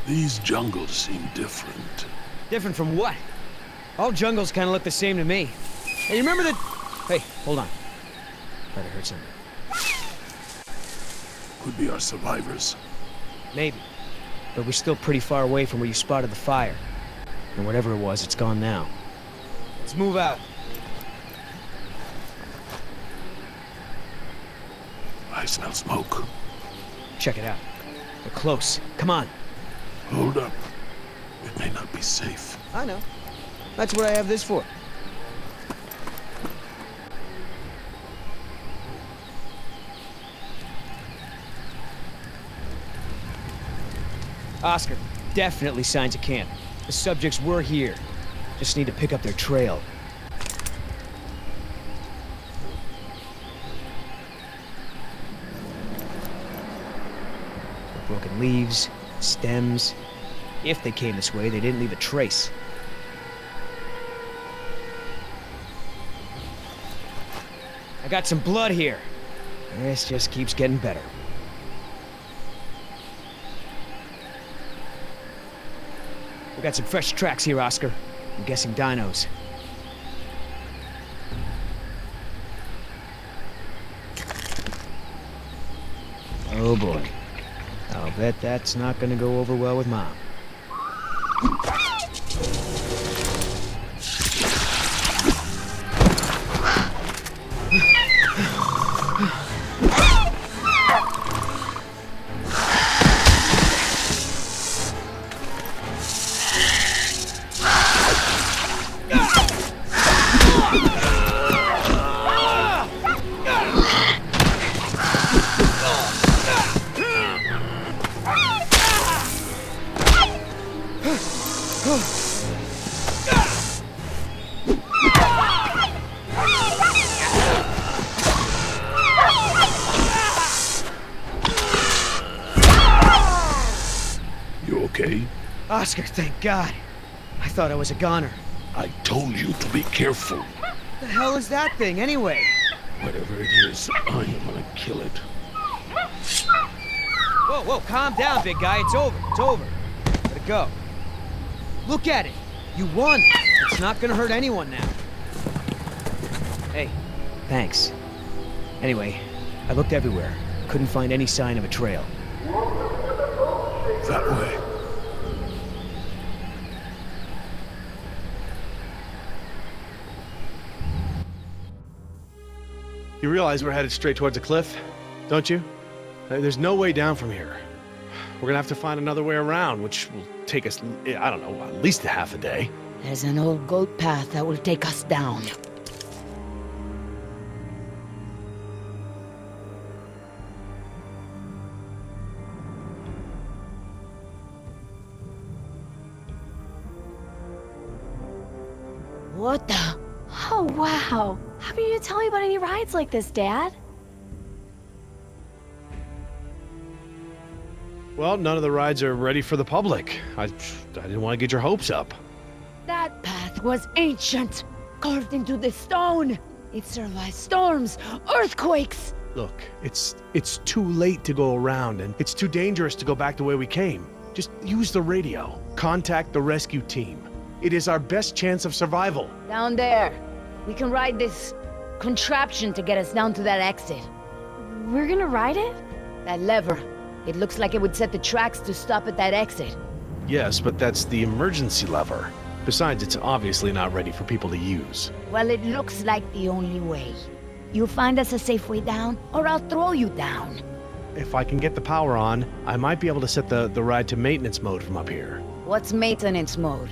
These jungles seem different. Different from what? All jungles kind of look the same to me. Hey, you remember that... Hey, hold on. Thought I heard something. Could be our survivors. Maybe. But we're still pretty far away from where you spotted the fire. And whatever it was, it's gone now. Let's move out. I smell smoke. Check it out. We're close. Come on. Hold up. It may not be safe. I know. That's what I have this for. Oscar, definitely signs of camp. The subjects were here. Just need to pick up their trail. Broken leaves, stems. If they came this way, they didn't leave a trace. I got some blood here. This just keeps getting better. We got some fresh tracks here, Oscar. I'm guessing dinos. Oh boy. I'll bet that's not gonna go over well with Mom. You okay? Oscar, thank God. I thought I was a goner. I told you to be careful. What the hell is that thing, anyway? Whatever it is, I am gonna kill it. Whoa, whoa, calm down, big guy. It's over. It's over. Let it go. Look at it. You won. It's not gonna hurt anyone now. Hey, thanks. Anyway, I looked everywhere. Couldn't find any sign of a trail. That way. You realize we're headed straight towards a cliff, don't you? There's no way down from here. We're gonna have to find another way around, which will take us, I don't know, at least a half a day. There's an old goat path that will take us down. What the? Oh, wow. How can you tell me about any rides like this, Dad? Well, none of the rides are ready for the public. I didn't want to get your hopes up. That path was ancient, carved into the stone. It survived storms, earthquakes. Look, it's too late to go around, and it's too dangerous to go back the way we came. Just use the radio. Contact the rescue team. It is our best chance of survival. Down there. We can ride this contraption to get us down to that exit. We're gonna ride it? That lever. It looks like it would set the tracks to stop at that exit. Yes, but that's the emergency lever. Besides, it's obviously not ready for people to use. Well, it looks like the only way. You find us a safe way down, or I'll throw you down. If I can get the power on, I might be able to set the ride to maintenance mode from up here. What's maintenance mode?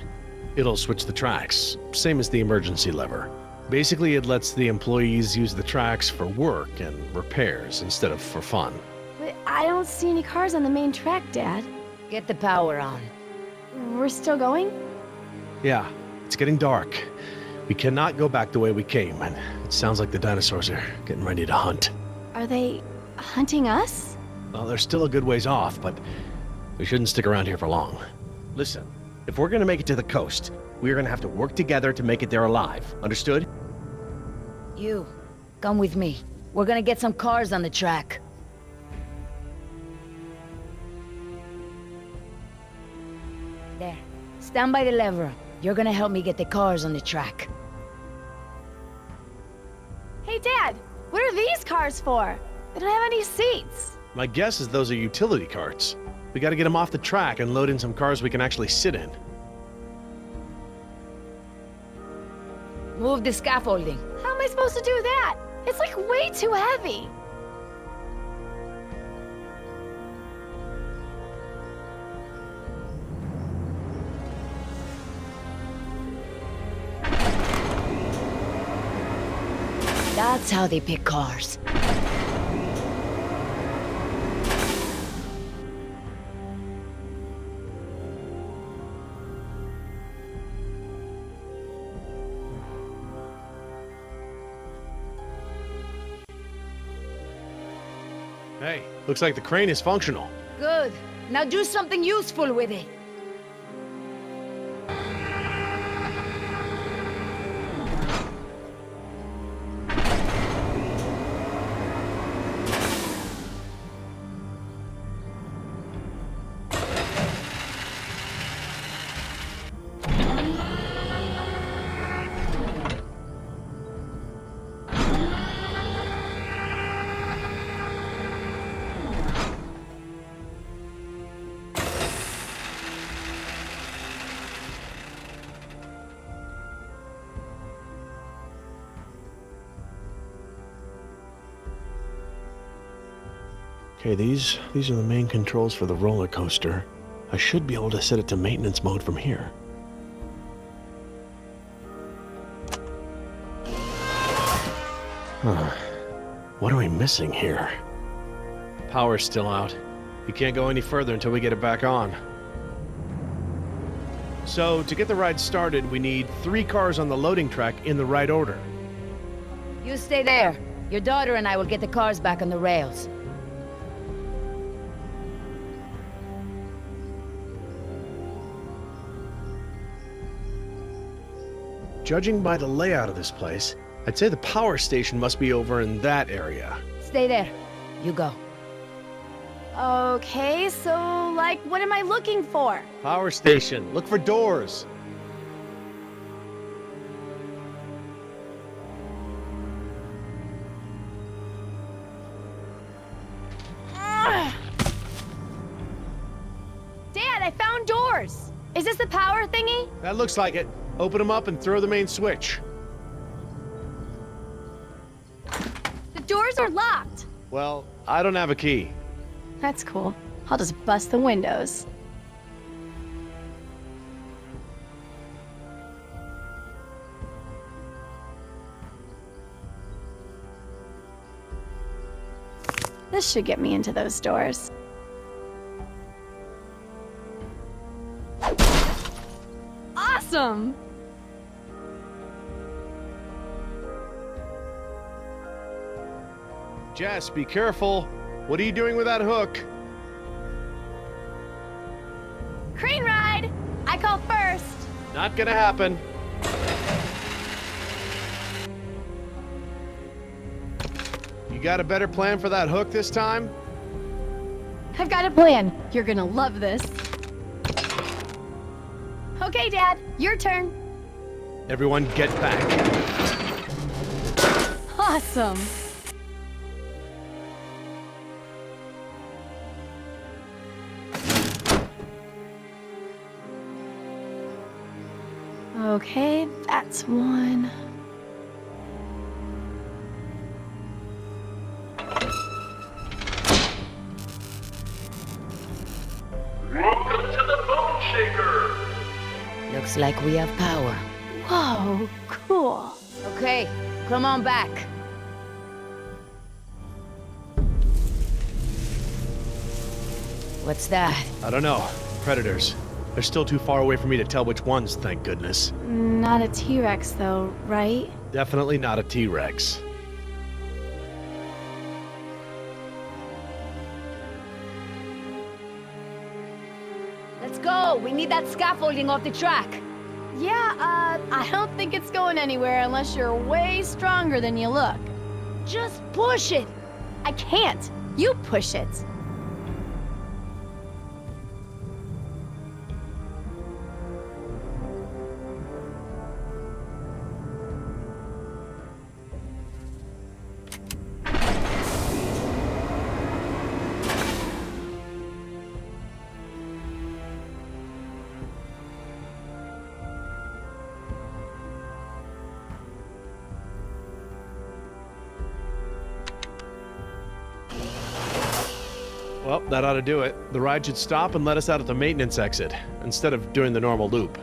It'll switch the tracks, same as the emergency lever. Basically, it lets the employees use the tracks for work and repairs instead of for fun. But I don't see any cars on the main track, Dad. Get the power on. We're still going? Yeah, it's getting dark. We cannot go back the way we came, and it sounds like the dinosaurs are getting ready to hunt. Are they hunting us? Well, they're still a good ways off, but we shouldn't stick around here for long. Listen, if we're gonna make it to the coast, we're gonna have to work together to make it there alive. Understood? You, come with me. We're gonna get some cars on the track. stand by the lever. You're gonna help me get the cars on the track. Hey, Dad, what are these cars for? They don't have any seats. My guess is those are utility carts. We gotta get them off the track and load in some cars we can actually sit in. Move the scaffolding. How am I supposed to do that? It's like way too heavy. That's how they pick cars. Hey, looks like the crane is functional. Good. Now do something useful with it. Okay, these are the main controls for the roller coaster. I should be able to set it to maintenance mode from here. Huh. What are we missing here? Power's still out. We can't go any further until we get it back on. So, to get the ride started, we need 3 cars on the loading track in the right order. You stay there. Your daughter and I will get the cars back on the rails. Judging by the layout of this place, I'd say the power station must be over in that area. Stay there. You go. Okay, so, like, what am I looking for? Power station. Look for doors. Ugh. Dad, I found doors. Is this the power thingy? That looks like it. Open them up and throw the main switch. The doors are locked. Well, I don't have a key. That's cool. I'll just bust the windows. This should get me into those doors. Awesome! Jess, be careful. What are you doing with that hook? Crane ride! I call first. Not gonna happen. You got a better plan for that hook this time? I've got a plan. You're gonna love this. Okay, Dad, your turn. Everyone get back. Awesome. Okay, that's one. Welcome to the Bone Shaker! Looks like we have power. Whoa, cool. Okay, come on back. What's that? I don't know. Predators. They're still too far away for me to tell which ones, thank goodness. Not a T-Rex though, right? Definitely not a T-Rex. Let's go. We need that scaffolding off the track. Yeah, I don't think it's going anywhere unless you're way stronger than you look. Just push it. I can't. You push it. Well, that ought to do it. The ride should stop and let us out at the maintenance exit, instead of doing the normal loop.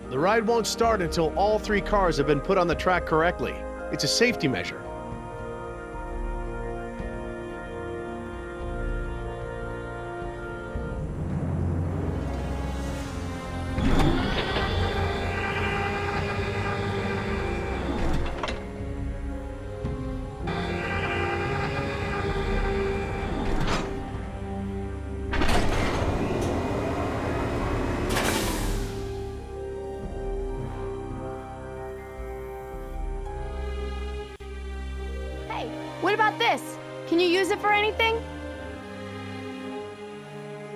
The ride won't start until all 3 cars have been put on the track correctly. It's a safety measure. Hey, what about this? Can you use it for anything?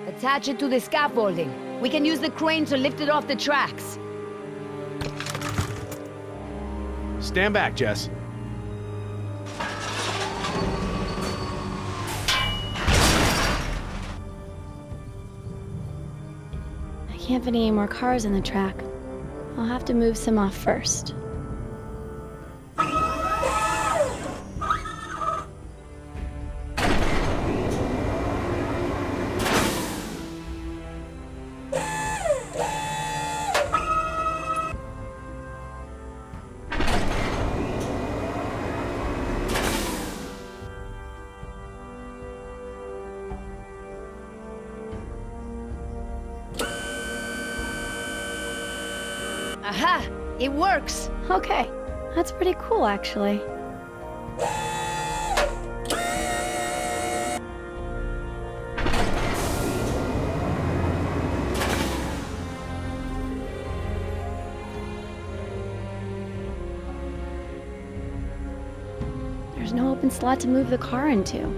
Attach it to the scaffolding. We can use the crane to lift it off the tracks. Stand back, Jess. I can't fit any more cars in the track. I'll have to move some off first. Aha! It works! Okay, that's pretty cool, actually. There's no open slot to move the car into.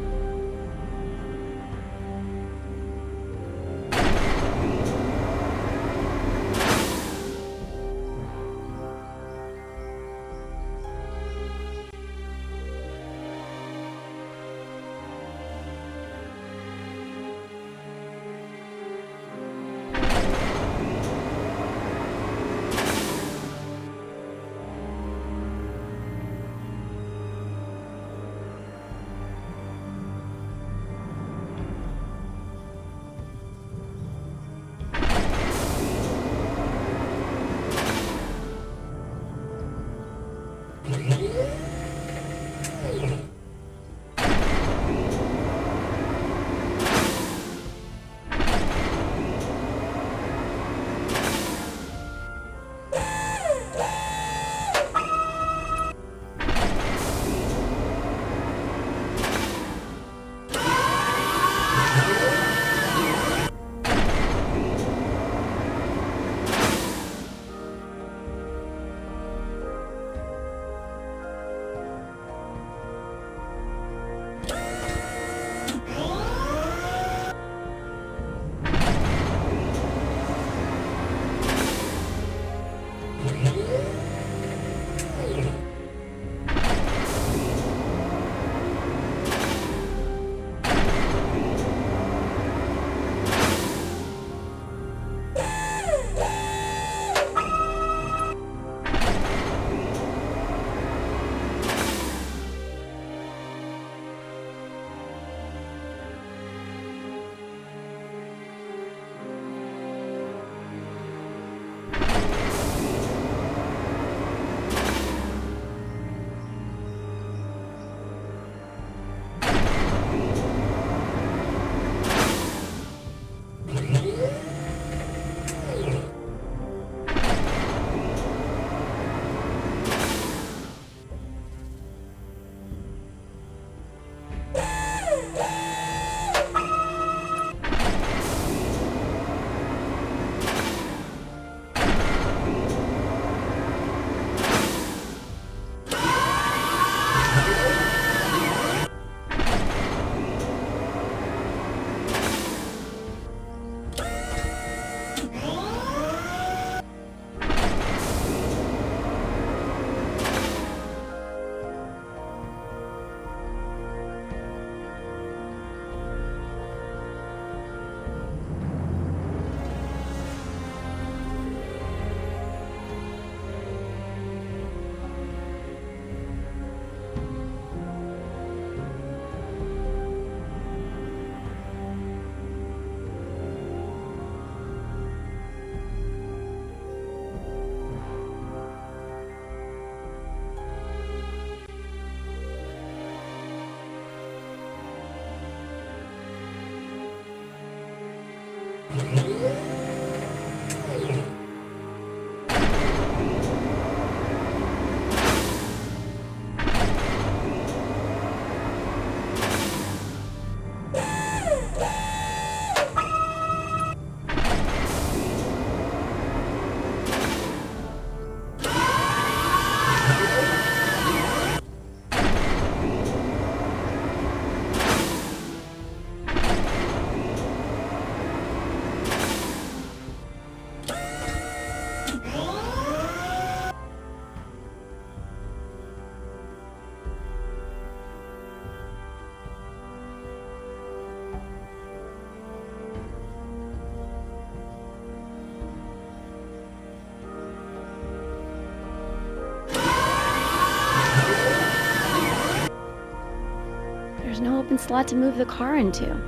open slot to move the car into.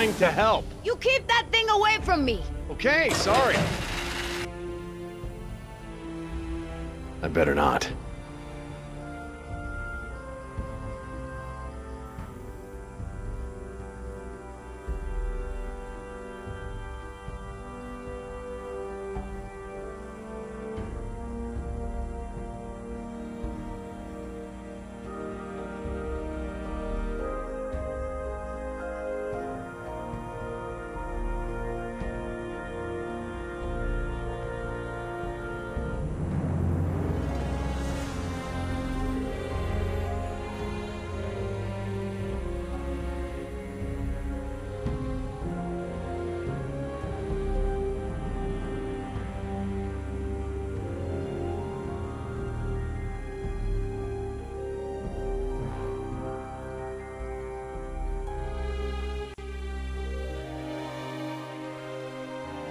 trying to help. You keep that thing away from me! Okay, sorry. I better not.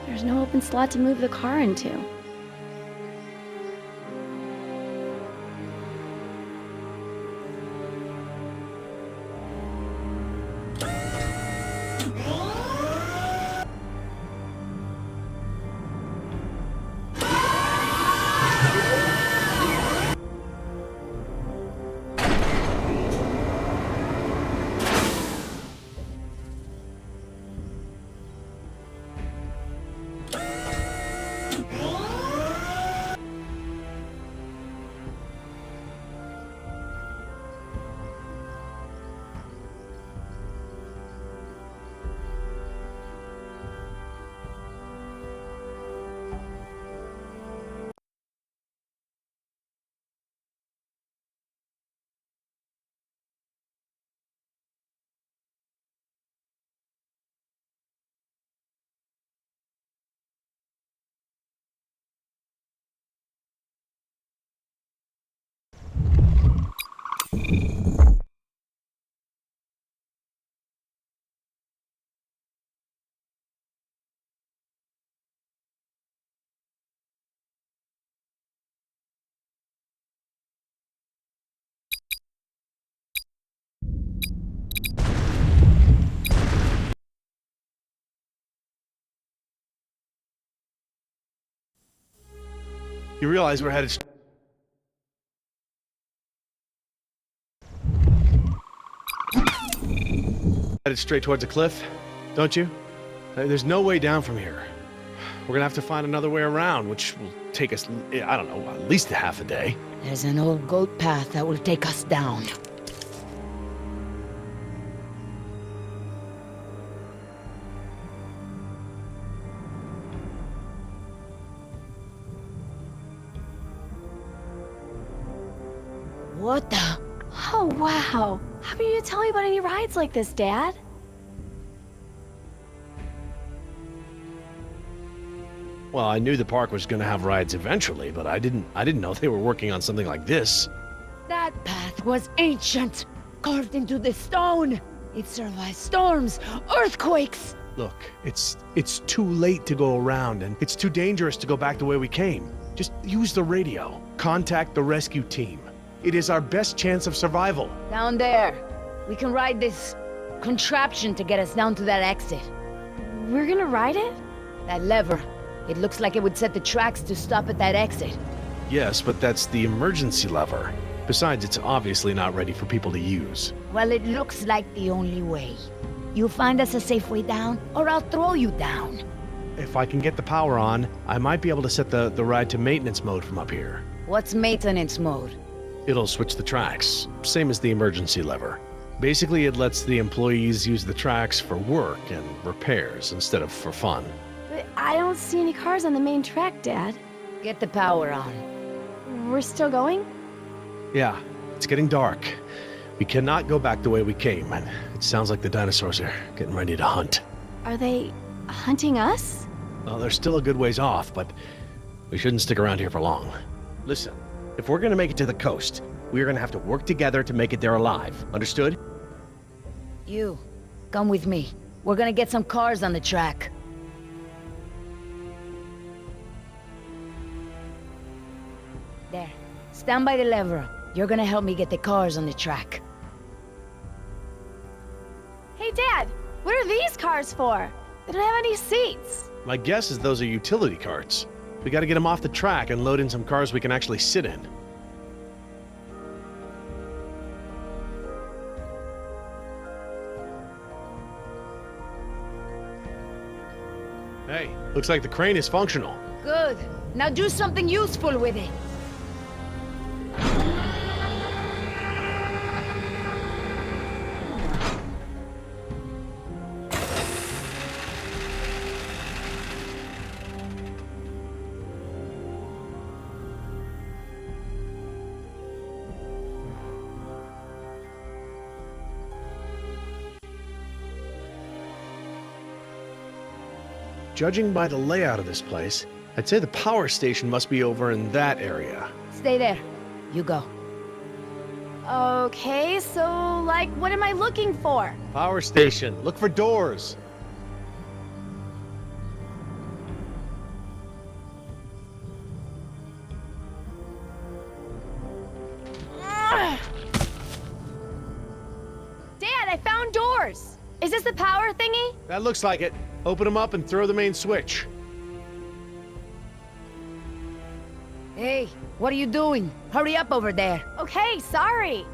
There's no open slot to move the car into. You realize we're headed straight towards a cliff, don't you? There's no way down from here. We're gonna have to find another way around, which will take us, I don't know, at least a half a day. There's an old goat path that will take us down. What the? Oh, wow. How about you tell me about any rides like this, Dad? Well, I knew the park was gonna have rides eventually, but I didn't know they were working on something like this. That path was ancient, carved into the stone. It survived storms, earthquakes. Look, it's too late to go around, and it's too dangerous to go back the way we came. Just use the radio. Contact the rescue team. It is our best chance of survival. Down there. We can ride this contraption to get us down to that exit. We're gonna ride it? That lever. It looks like it would set the tracks to stop at that exit. Yes, but that's the emergency lever. Besides, it's obviously not ready for people to use. Well, it looks like the only way. You find us a safe way down, or I'll throw you down. If I can get the power on, I might be able to set the ride to maintenance mode from up here. What's maintenance mode? It'll switch the tracks, same as the emergency lever. Basically, it lets the employees use the tracks for work and repairs instead of for fun. But I don't see any cars on the main track, Dad. Get the power on. We're still going? Yeah, it's getting dark. We cannot go back the way we came, and it sounds like the dinosaurs are getting ready to hunt. Are they hunting us? Well, they're still a good ways off, but we shouldn't stick around here for long. Listen, if we're gonna make it to the coast, we're gonna have to work together to make it there alive. Understood? You, come with me. We're gonna get some cars on the track. There. Stand by the lever. You're gonna help me get the cars on the track. Hey, Dad! What are these cars? cars for? They don't have any seats. My guess is those are utility carts. We gotta get them off the track and load in some cars we can actually sit in. Hey, looks like the crane is functional. Good. Now do something useful with it. Judging by the layout of this place, I'd say the power station must be over in that area. Stay there. You go. Okay, so, like, what am I looking for? Power station. Look for doors. Ugh. Dad, I found doors! Is this the power thingy? That looks like it. Open them up and throw the main switch. Hey, what are you doing? Hurry up over there. Okay, sorry.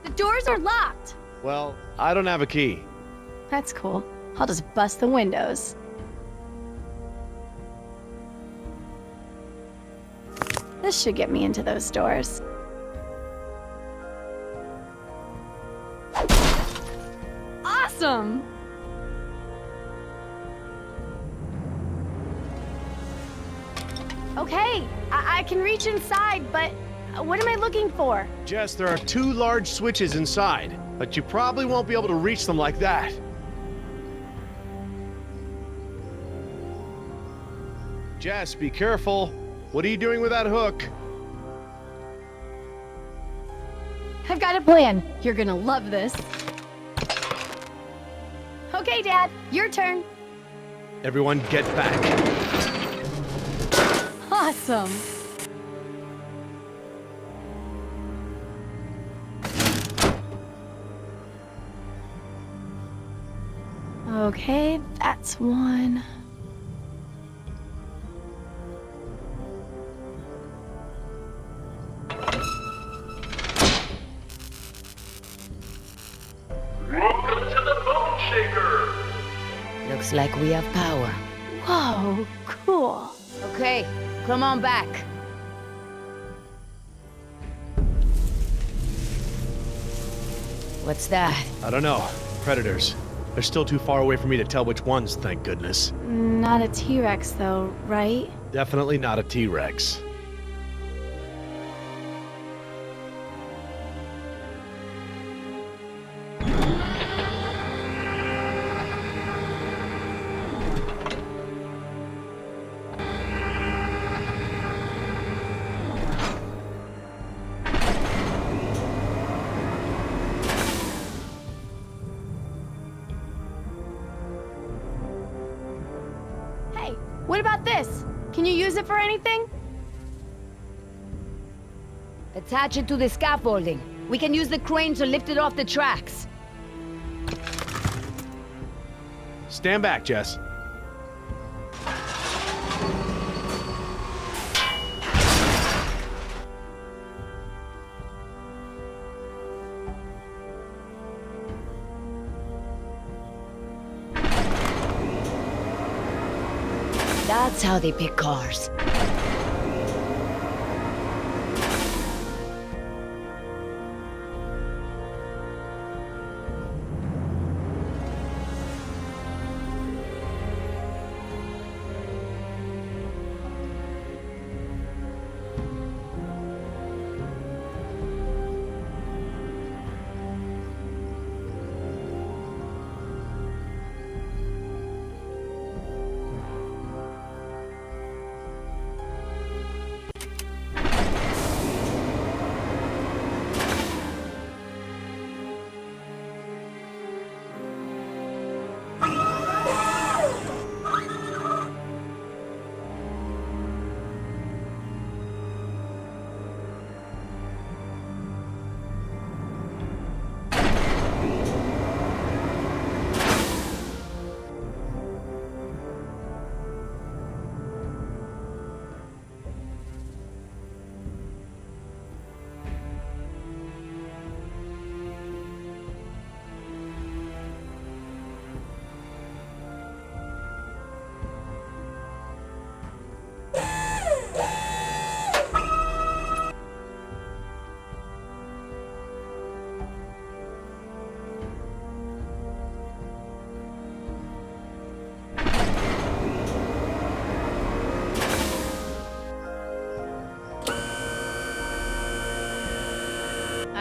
The doors are locked. Well, I don't have a key. That's cool. I'll just bust the windows. This should get me into those doors. Awesome! Okay, I can reach inside, but what am I looking for? Jess, there are 2 large switches inside, but you probably won't be able to reach them like that. Jess, be careful. What are you doing with that hook? I've got a plan. You're gonna love this. Okay, Dad, your turn. Everyone get back. Awesome. Okay, that's one. Welcome to the Bone Shaker. Looks like we have power. Whoa, cool. Okay, come on back. What's that? I don't know. Predators. They're still too far away for me to tell which ones, thank goodness. Not a T-Rex though, right? Definitely not a T-Rex. Hey, what about this? Can you use it for anything? Attach it to the scaffolding. We can use the crane to lift it off the tracks. Stand back, Jess. That's how they pick cars.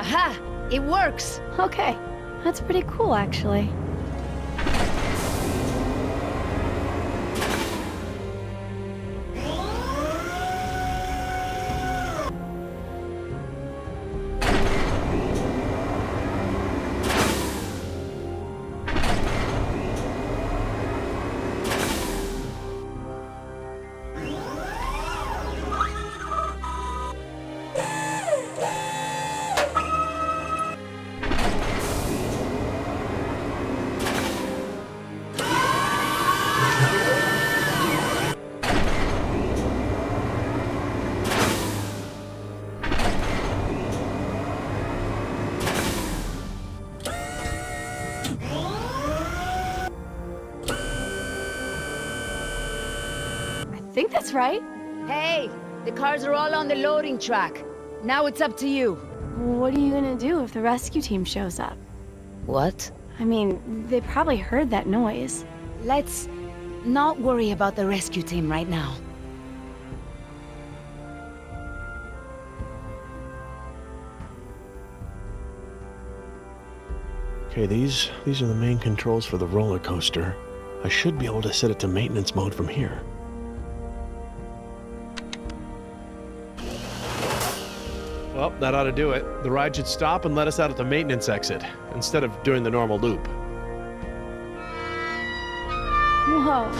Aha! It works! Okay, that's pretty cool, actually. I think that's right. Hey, the cars are all on the loading track. Now it's up to you. What are you gonna do if the rescue team shows up? What? I mean, they probably heard that noise. Let's not worry about the rescue team right now. Okay, these are the main controls for the roller coaster. I should be able to set it to maintenance mode from here. Well, that ought to do it. The ride should stop and let us out at the maintenance exit, instead of doing the normal loop. Whoa.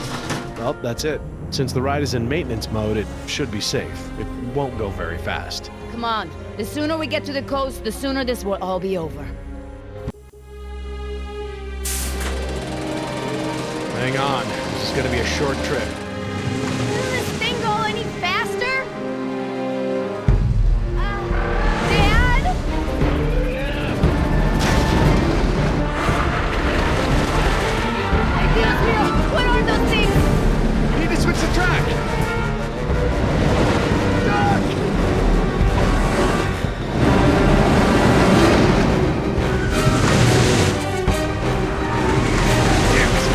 Well, that's it. Since the ride is in maintenance mode, it should be safe. It won't go very fast. Come on. The sooner we get to the coast, the sooner this will all be over. Hang on. This is gonna be a short trip. Doesn't this thing go any faster? Dad? Ay, Dios mío, what are those things? We need to switch the track! Damn it.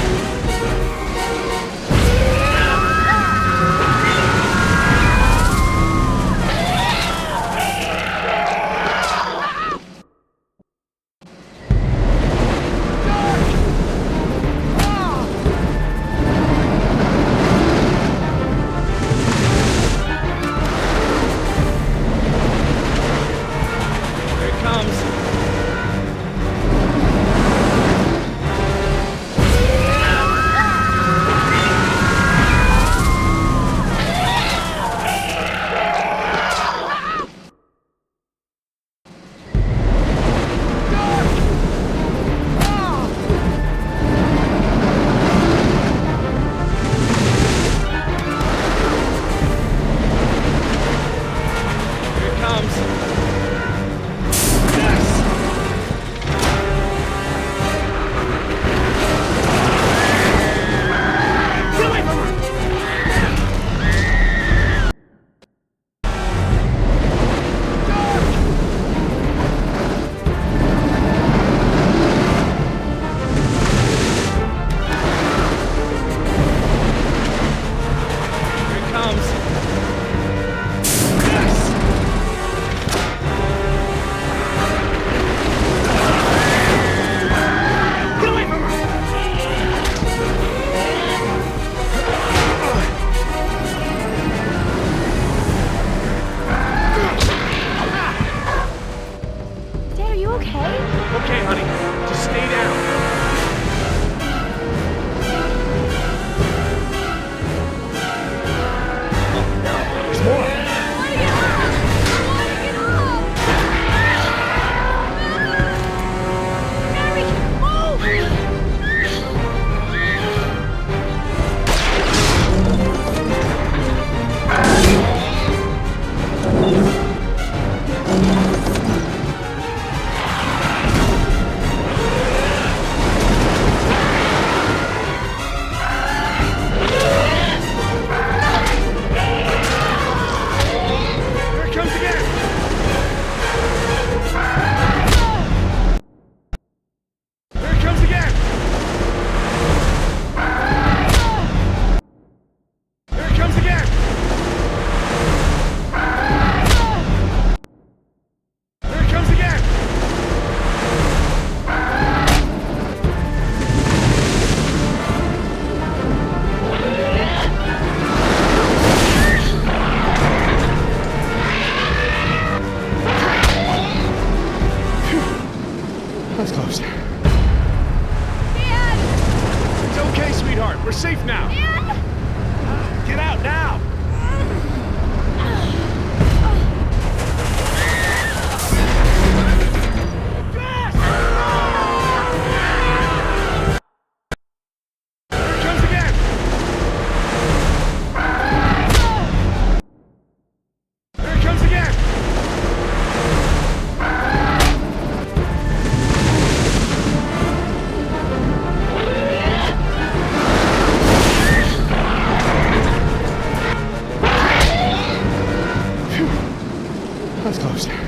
That's close. Dad!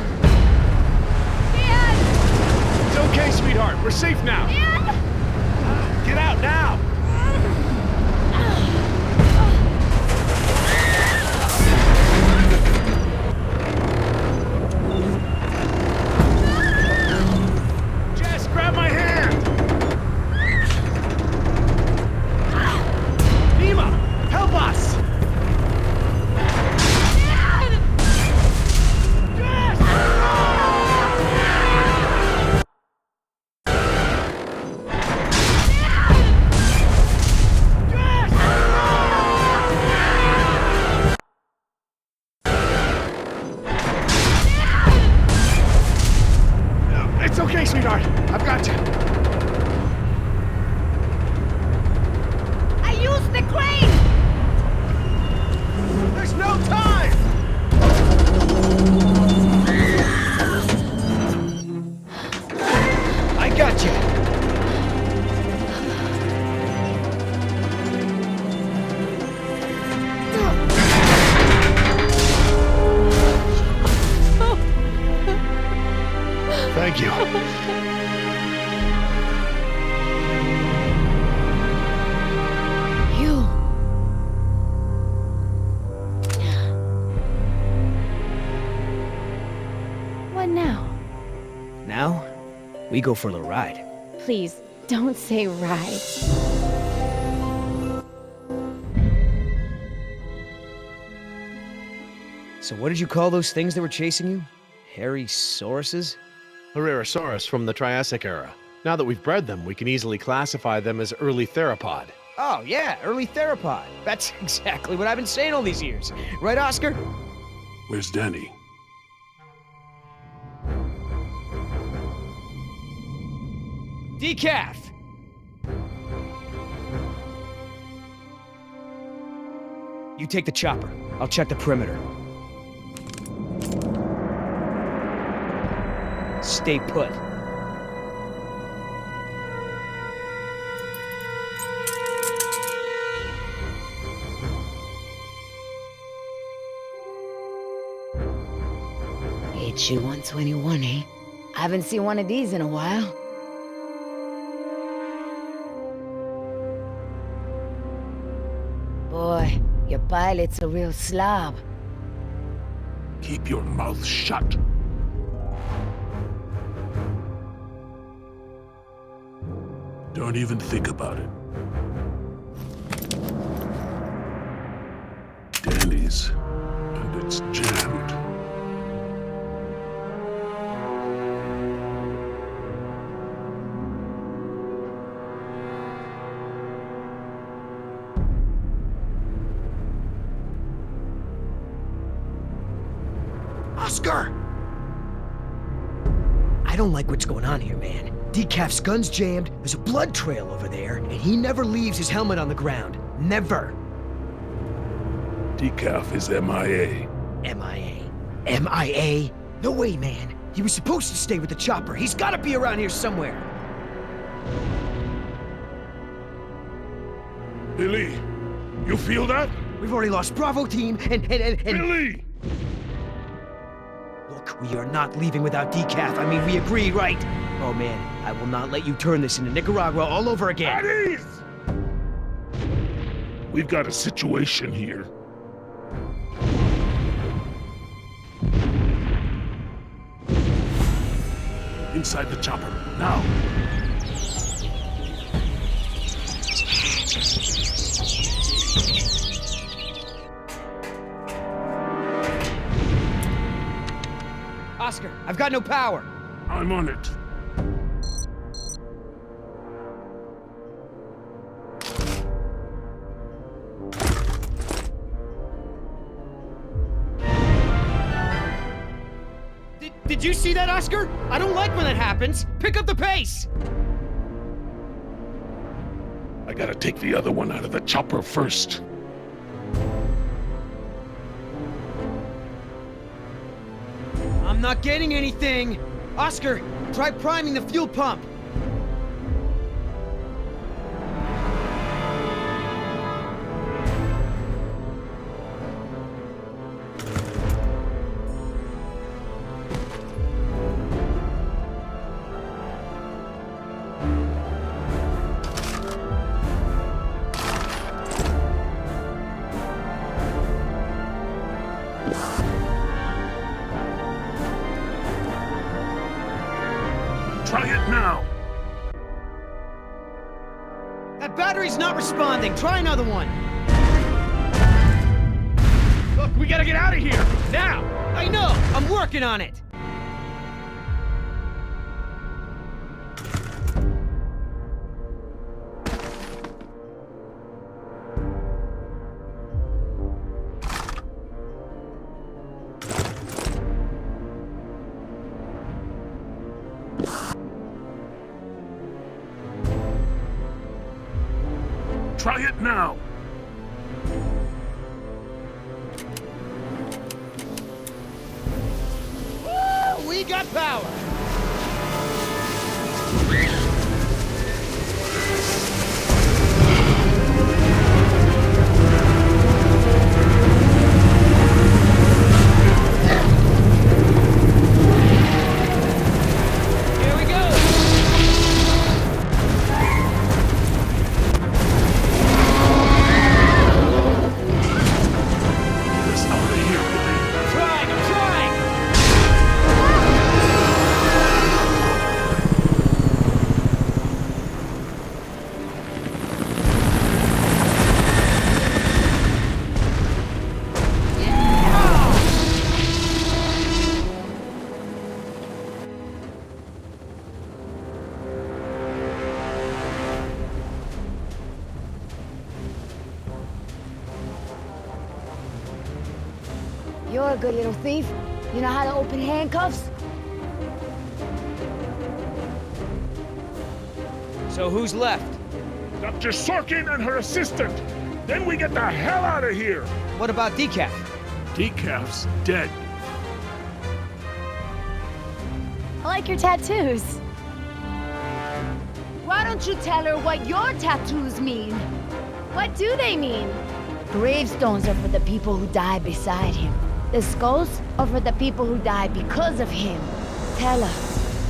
It's okay, sweetheart. We're safe now. Dad! Get out now! Jess, grab my hand! Nima, help us! It's okay, sweetheart. I've got you. I used the crane! There's no time! I got you. Thank you. You. What now? Now, we go for the ride. Please, don't say ride. So what did you call those things that were chasing you? Hairy sauruses? Herrerasaurus from the Triassic era. Now that we've bred them, we can easily classify them as early theropod. Oh, yeah, early theropod. That's exactly what I've been saying all these years. Right, Oscar? Where's Danny? Decaf! You take the chopper. I'll check the perimeter. Stay put. HG-121, eh? I haven't seen one of these in a while. Boy, your pilot's a real slob. Keep your mouth shut. Don't even think about it. Danny's, and it's jammed. Oscar! I don't like what's going on here, man. Decaf's gun's jammed, there's a blood trail over there, and he never leaves his helmet on the ground. Never. Decaf is MIA. MIA. MIA? No way, man. He was supposed to stay with the chopper. He's gotta be around here somewhere. Billy, you feel that? We've already lost Bravo team, and... Billy! Look, we are not leaving without Decaf. I mean, we agreed, right? Oh, man, I will not let you turn this into Nicaragua all over again. At ease! We've got a situation here. Inside the chopper, now. Oscar, I've got no power. I'm on it. Did you see that, Oscar? I don't like when that happens. Pick up the pace. I gotta take the other one out of the chopper first. I'm not getting anything. Oscar, try priming the fuel pump. Try it now. That battery's not responding. Try another one. Look, we gotta get out of here! Now! I know. I'm working on it. Try it now. We got power. Here we go. Get us out of here, Billy. Trying, I'm trying. You're a good little thief. You know how to open handcuffs? So who's left? Dr. Sorkin and her assistant. Then we get the hell out of here. What about Decaf? Decaf's dead. I like your tattoos. Why don't you tell her what your tattoos mean? What do they mean? Gravestones are for the people who die beside him. The skulls are for the people who die because of him. Tell her,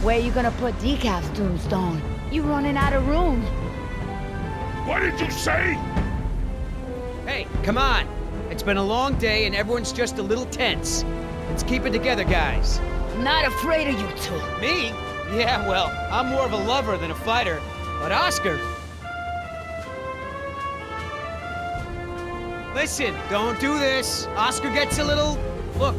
where you gonna put Decaf's tombstone? You running out of room. What did you say? Hey, come on. It's been a long day and everyone's just a little tense. Let's keep it together, guys. I'm not afraid of you two. Me? Yeah, well, I'm more of a lover than a fighter. But Oscar... Listen, don't do this. Oscar gets a little... Look,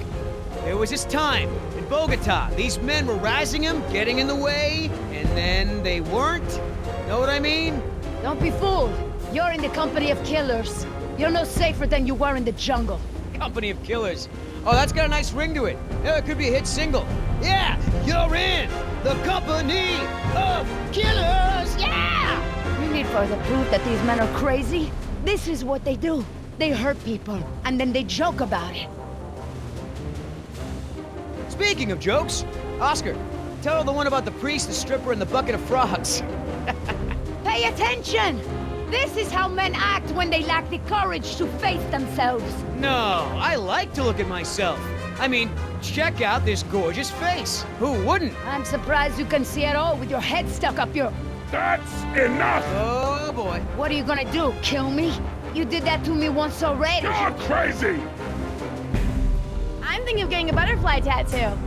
there was this time in Bogota. These men were razzing him, getting in the way, and then they weren't. Know what I mean? Don't be fooled. You're in the company of killers. You're no safer than you were in the jungle. Company of Killers. Oh, that's got a nice ring to it. Yeah, it could be a hit single. Yeah, you're in the Company of Killers. Yeah! You need further proof that these men are crazy? This is what they do. They hurt people, and then they joke about it. Speaking of jokes, Oscar, tell her the one about the priest, the stripper, and the bucket of frogs. Pay attention! This is how men act when they lack the courage to face themselves. No, I like to look at myself. I mean, check out this gorgeous face. Who wouldn't? I'm surprised you can see at all with your head stuck up your... That's enough! Oh, boy. What are you gonna do, kill me? You did that to me once already. You're crazy! I'm thinking of getting a butterfly tattoo.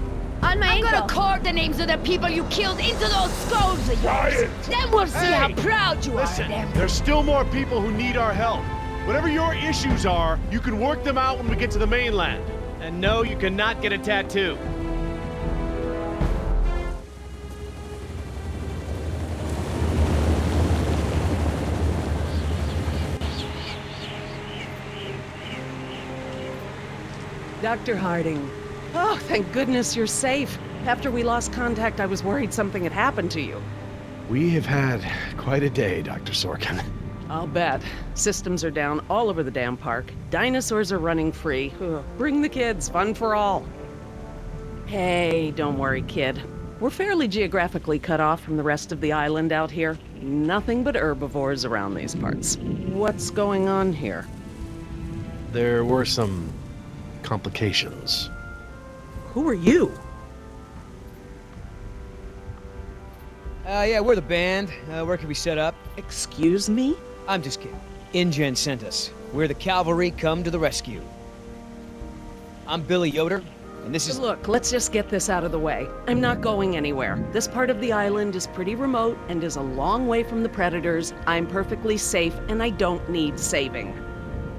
On my I'm ankle. gonna carve the names of the people you killed into those skulls of Try yours. it. Then we'll see how Hey, proud you Listen, are of them. there's still more people who need our help. Whatever your issues are, you can work them out when we get to the mainland. And no, you cannot get a tattoo. Dr. Harding. Oh, thank goodness you're safe. After we lost contact, I was worried something had happened to you. We have had quite a day, Dr. Sorkin. I'll bet. Systems are down all over the damn park. Dinosaurs are running free. Ugh. Bring the kids, fun for all. Hey, don't worry, kid. We're fairly geographically cut off from the rest of the island out here. Nothing but herbivores around these parts. What's going on here? There were some complications. Who are you? Yeah, we're the band. Where can we set up? Excuse me? I'm just kidding. InGen sent us. We're the cavalry come to the rescue. I'm Billy Yoder, and this is... Look, let's just get this out of the way. I'm not going anywhere. This part of the island is pretty remote and is a long way from the predators. I'm perfectly safe, and I don't need saving.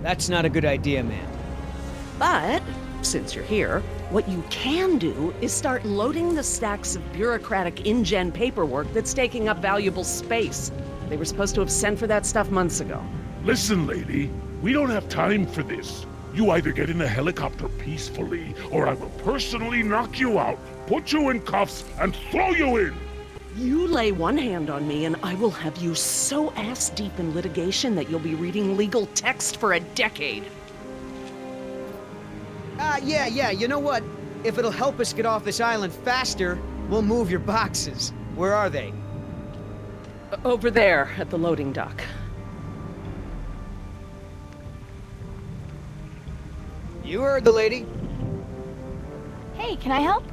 That's not a good idea, ma'am. But, since you're here, what you can do is start loading the stacks of bureaucratic InGen paperwork that's taking up valuable space. They were supposed to have sent for that stuff months ago. Listen, lady, we don't have time for this. You either get in the helicopter peacefully, or I will personally knock you out, put you in cuffs, and throw you in! You lay one hand on me and I will have you so ass-deep in litigation that you'll be reading legal text for a decade. Yeah, you know what? If it'll help us get off this island faster, we'll move your boxes. Where are they? Over there, at the loading dock. You heard the lady. Hey, can I help?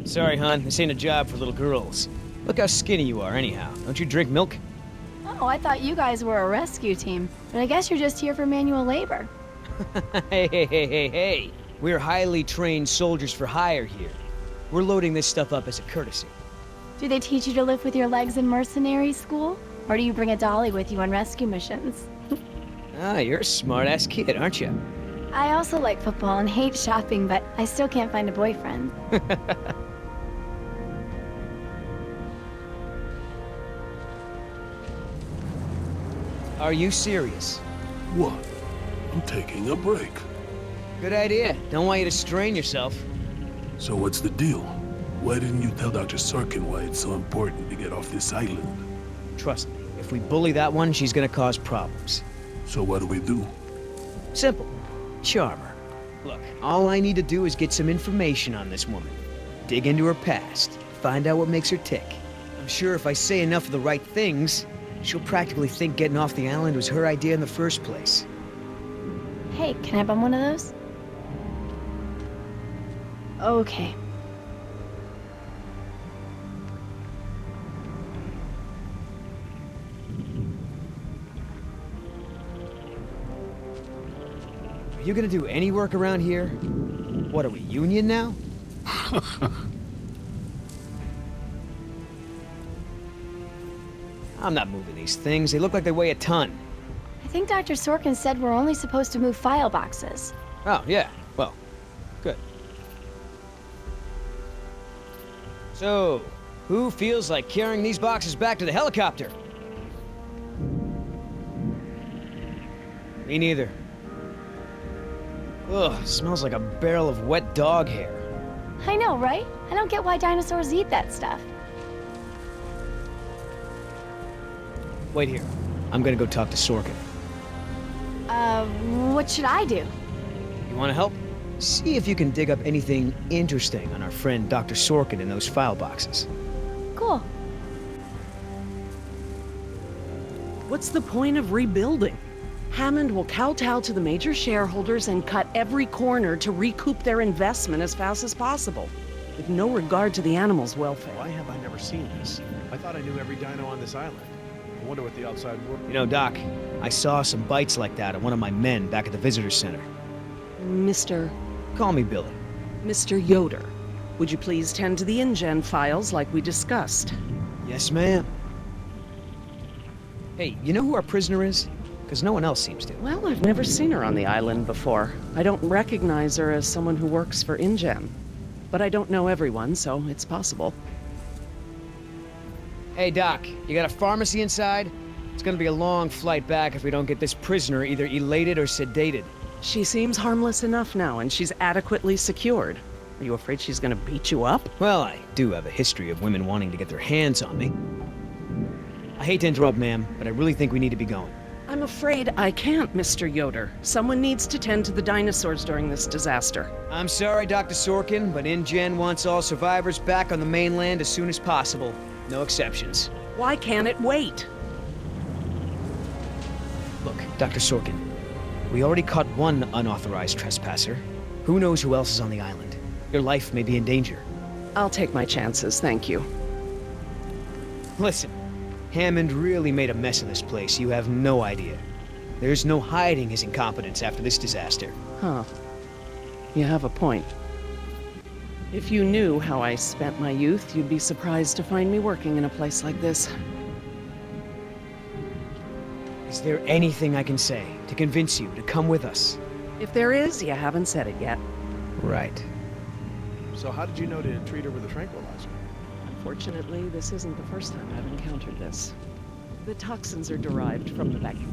Sorry, hon, this ain't a job for little girls. Look how skinny you are, anyhow. Don't you drink milk? Oh, I thought you guys were a rescue team, but I guess you're just here for manual labor. Hey. We're highly trained soldiers for hire here. We're loading this stuff up as a courtesy. Do they teach you to live with your legs in mercenary school? Or do you bring a dolly with you on rescue missions? You're a smart-ass kid, aren't you? I also like football and hate shopping, but I still can't find a boyfriend. Are you serious? What? I'm taking a break. Good idea. Don't want you to strain yourself. So what's the deal? Why didn't you tell Dr. Sorkin why it's so important to get off this island? Trust me, if we bully that one, she's gonna cause problems. So what do we do? Simple. Charm her. Look, all I need to do is get some information on this woman. Dig into her past. Find out what makes her tick. I'm sure if I say enough of the right things, she'll practically think getting off the island was her idea in the first place. Hey, can I bum one of those? Okay. Are you gonna do any work around here? What, are we union now? I'm not moving these things. They look like they weigh a ton. I think Dr. Sorkin said we're only supposed to move file boxes. Oh, yeah. Well, good. So, who feels like carrying these boxes back to the helicopter? Me neither. Ugh, smells like a barrel of wet dog hair. I know, right? I don't get why dinosaurs eat that stuff. Wait here. I'm gonna go talk to Sorkin. What should I do? You wanna help? See if you can dig up anything interesting on our friend Dr. Sorkin in those file boxes. Cool. What's the point of rebuilding? Hammond will kowtow to the major shareholders and cut every corner to recoup their investment as fast as possible, with no regard to the animals' welfare. Why have I never seen this? I thought I knew every dino on this island. I wonder what the outside world... You know, Doc, I saw some bites like that at one of my men back at the visitor center. Mr. Call me Billy. Mr. Yoder, would you please tend to the InGen files like we discussed? Yes, ma'am. Hey, you know who our prisoner is? Because no one else seems to. Well, I've never seen her on the island before. I don't recognize her as someone who works for InGen. But I don't know everyone, so it's possible. Hey, Doc, you got a pharmacy inside? It's gonna be a long flight back if we don't get this prisoner either elated or sedated. She seems harmless enough now, and she's adequately secured. Are you afraid she's gonna beat you up? Well, I do have a history of women wanting to get their hands on me. I hate to interrupt, ma'am, but I really think we need to be going. I'm afraid I can't, Mr. Yoder. Someone needs to tend to the dinosaurs during this disaster. I'm sorry, Dr. Sorkin, but InGen wants all survivors back on the mainland as soon as possible. No exceptions. Why can't it wait? Look, Dr. Sorkin, we already caught one unauthorized trespasser. Who knows who else is on the island? Your life may be in danger. I'll take my chances, thank you. Listen, Hammond really made a mess of this place. You have no idea. There's no hiding his incompetence after this disaster. Huh. You have a point. If you knew how I spent my youth, you'd be surprised to find me working in a place like this. Is there anything I can say to convince you to come with us? If there is, you haven't said it yet. Right. So how did you know to treat her with a tranquilizer? Unfortunately, this isn't the first time I've encountered this. The toxins are derived from the vacuum.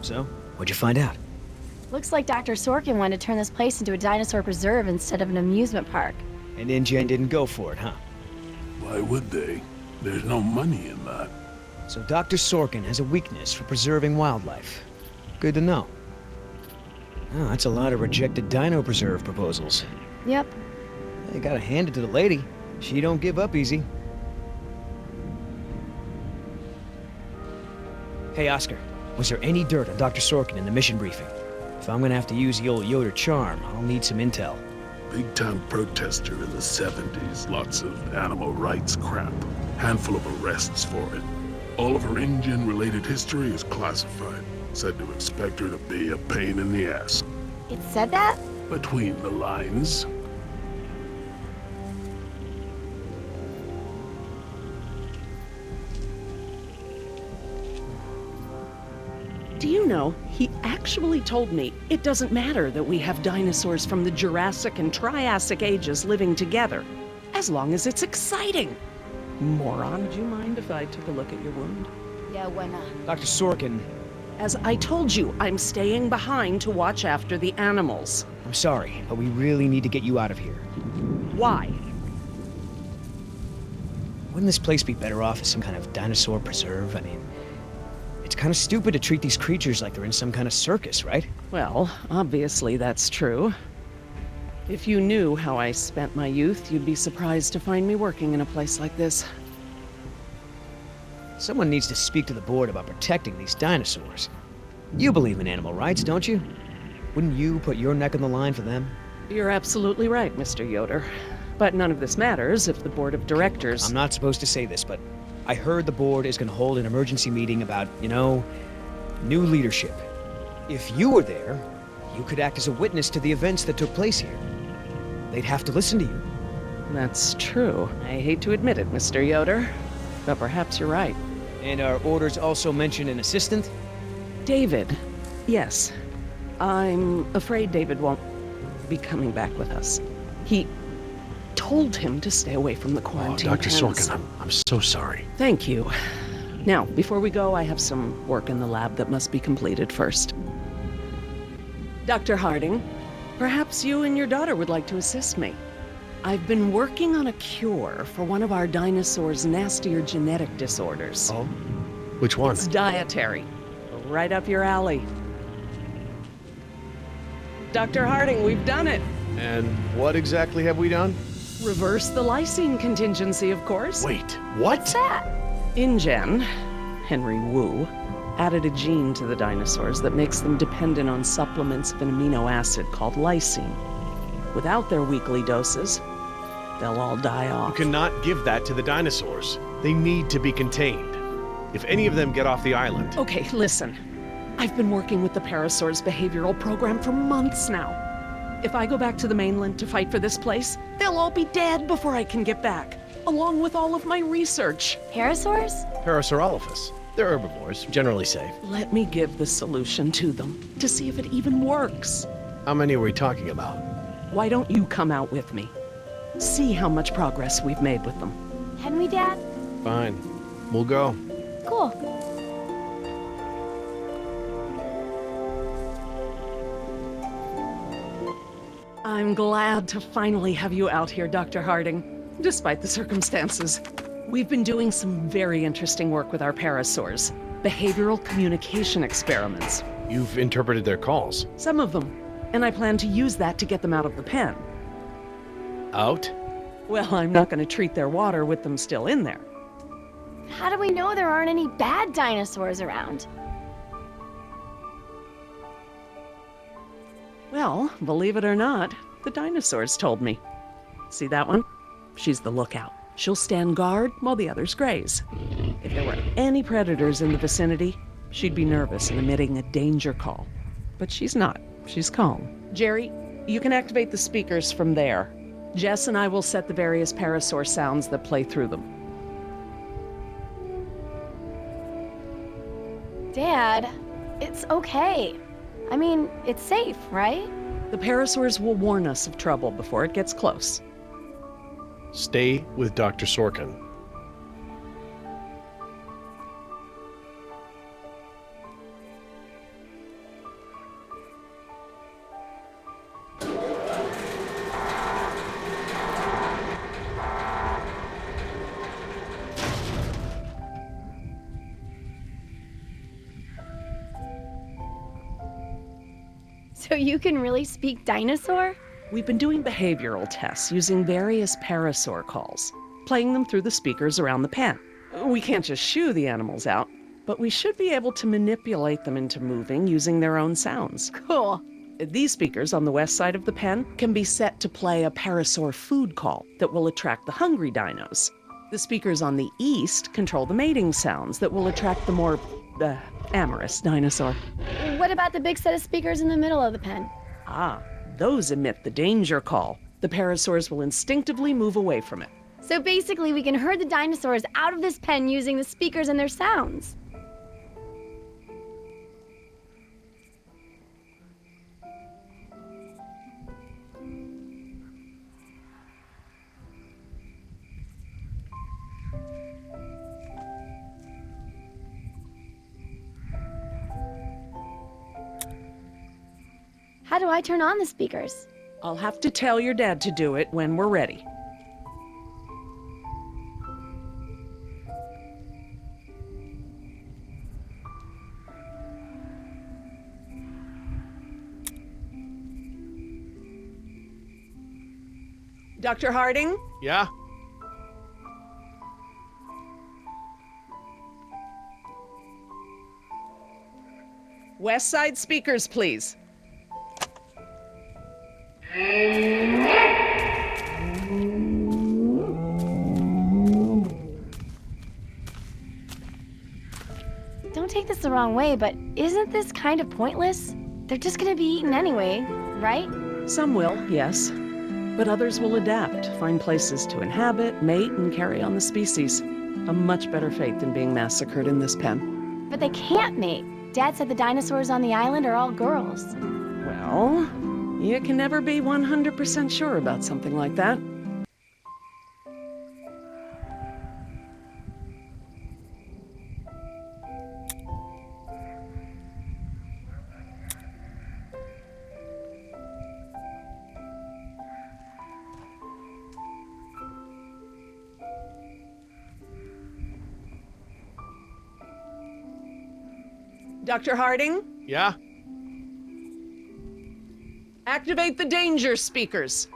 So, what'd you find out? Looks like Dr. Sorkin wanted to turn this place into a dinosaur preserve instead of an amusement park. And InGen didn't go for it, huh? Why would they? There's no money in that. So Dr. Sorkin has a weakness for preserving wildlife. Good to know. Oh, that's a lot of rejected dino preserve proposals. Yep. You gotta hand it to the lady. She don't give up easy. Hey, Oscar. Was there any dirt on Dr. Sorkin in the mission briefing? If I'm gonna have to use the old Yoder charm, I'll need some intel. Big-time protester in the 70s. Lots of animal rights crap. Handful of arrests for it. All of her InGen-related history is classified. Said to expect her to be a pain in the ass. It said that? Between the lines. Do you know, he actually told me it doesn't matter that we have dinosaurs from the Jurassic and Triassic ages living together, as long as it's exciting. Moron, would you mind if I took a look at your wound? Yeah, why not? Dr. Sorkin, As I told you, I'm staying behind to watch after the animals. I'm sorry, but we really need to get you out of here. Why? Wouldn't this place be better off as some kind of dinosaur preserve? I mean, it's kind of stupid to treat these creatures like they're in some kind of circus, right? Well, obviously that's true. If you knew how I spent my youth, you'd be surprised to find me working in a place like this. Someone needs to speak to the board about protecting these dinosaurs. You believe in animal rights, don't you? Wouldn't you put your neck on the line for them? You're absolutely right, Mr. Yoder. But none of this matters if the board of directors... I'm not supposed to say this, but I heard the board is going to hold an emergency meeting about, you know, new leadership. If you were there, you could act as a witness to the events that took place here. They'd have to listen to you. That's true. I hate to admit it, Mr. Yoder, but perhaps you're right. And our orders also mention an assistant? David. Yes. I'm afraid David won't be coming back with us. He told him to stay away from the quarantine Dr. tents. Sorkin, I'm so sorry. Thank you. Now, before we go, I have some work in the lab that must be completed first. Dr. Harding, perhaps you and your daughter would like to assist me. I've been working on a cure for one of our dinosaurs' nastier genetic disorders. Oh? Which one? It's dietary. Right up your alley. Dr. Harding, we've done it. And what exactly have we done? Reverse the lysine contingency, of course. Wait, what? InGen, Henry Wu, added a gene to the dinosaurs that makes them dependent on supplements of an amino acid called lysine. Without their weekly doses, they'll all die off. You cannot give that to the dinosaurs. They need to be contained. If any of them get off the island... Okay, listen. I've been working with the Parasaur's behavioral program for months now. If I go back to the mainland to fight for this place, they'll all be dead before I can get back, along with all of my research. Parasaurs? Parasaurolophus. They're herbivores, generally safe. Let me give the solution to them, to see if it even works. How many are we talking about? Why don't you come out with me? See how much progress we've made with them. Can we, Dad? Fine. We'll go. Cool. I'm glad to finally have you out here, Dr. Harding, despite the circumstances. We've been doing some very interesting work with our parasaurs. Behavioral communication experiments. You've interpreted their calls. Some of them. And I plan to use that to get them out of the pen. Out? Well, I'm not going to treat their water with them still in there. How do we know there aren't any bad dinosaurs around? Well, believe it or not, the dinosaurs told me. See that one? She's the lookout. She'll stand guard while the others graze. If there were any predators in the vicinity, she'd be nervous and emitting a danger call. But she's not. She's calm. Jerry, you can activate the speakers from there. Jess and I will set the various parasaur sounds that play through them. Dad, it's okay. I mean, it's safe, right? The parasaurs will warn us of trouble before it gets close. Stay with Dr. Sorkin. So you can really speak dinosaur? We've been doing behavioral tests using various parasaur calls, playing them through the speakers around the pen. We can't just shoo the animals out, but we should be able to manipulate them into moving using their own sounds. Cool. These speakers on the west side of the pen can be set to play a parasaur food call that will attract the hungry dinos. The speakers on the east control the mating sounds that will attract the more, amorous dinosaur. What about the big set of speakers in the middle of the pen? Ah, those emit the danger call. The parasaurs will instinctively move away from it. So basically, we can herd the dinosaurs out of this pen using the speakers and their sounds. How do I turn on the speakers? I'll have to tell your dad to do it when we're ready. Dr. Harding? Yeah? West side speakers, please. Don't take this the wrong way, but isn't this kind of pointless? They're just gonna be eaten anyway, right? Some will, yes. But others will adapt, find places to inhabit, mate, and carry on the species. A much better fate than being massacred in this pen. But they can't mate. Dad said the dinosaurs on the island are all girls. Well, you can never be 100% sure about something like that. Dr. Harding? Yeah? Activate the danger speakers.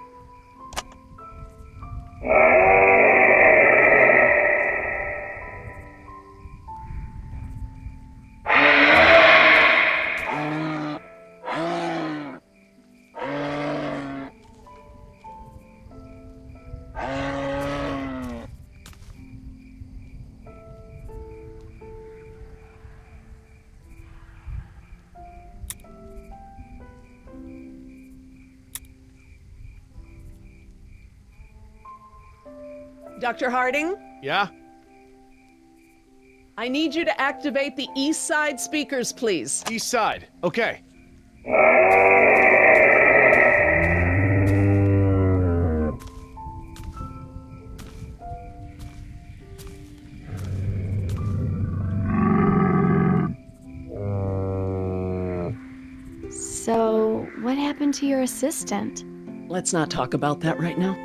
Dr. Harding? Yeah? I need you to activate the east side speakers, please. East side. Okay. So, what happened to your assistant? Let's not talk about that right now.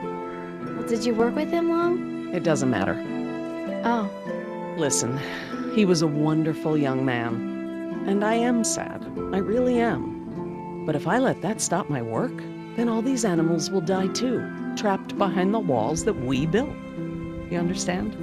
Well, did you work with him long? It doesn't matter. Oh. Listen, he was a wonderful young man. And I am sad. I really am. But if I let that stop my work, then all these animals will die too, trapped behind the walls that we built. You understand?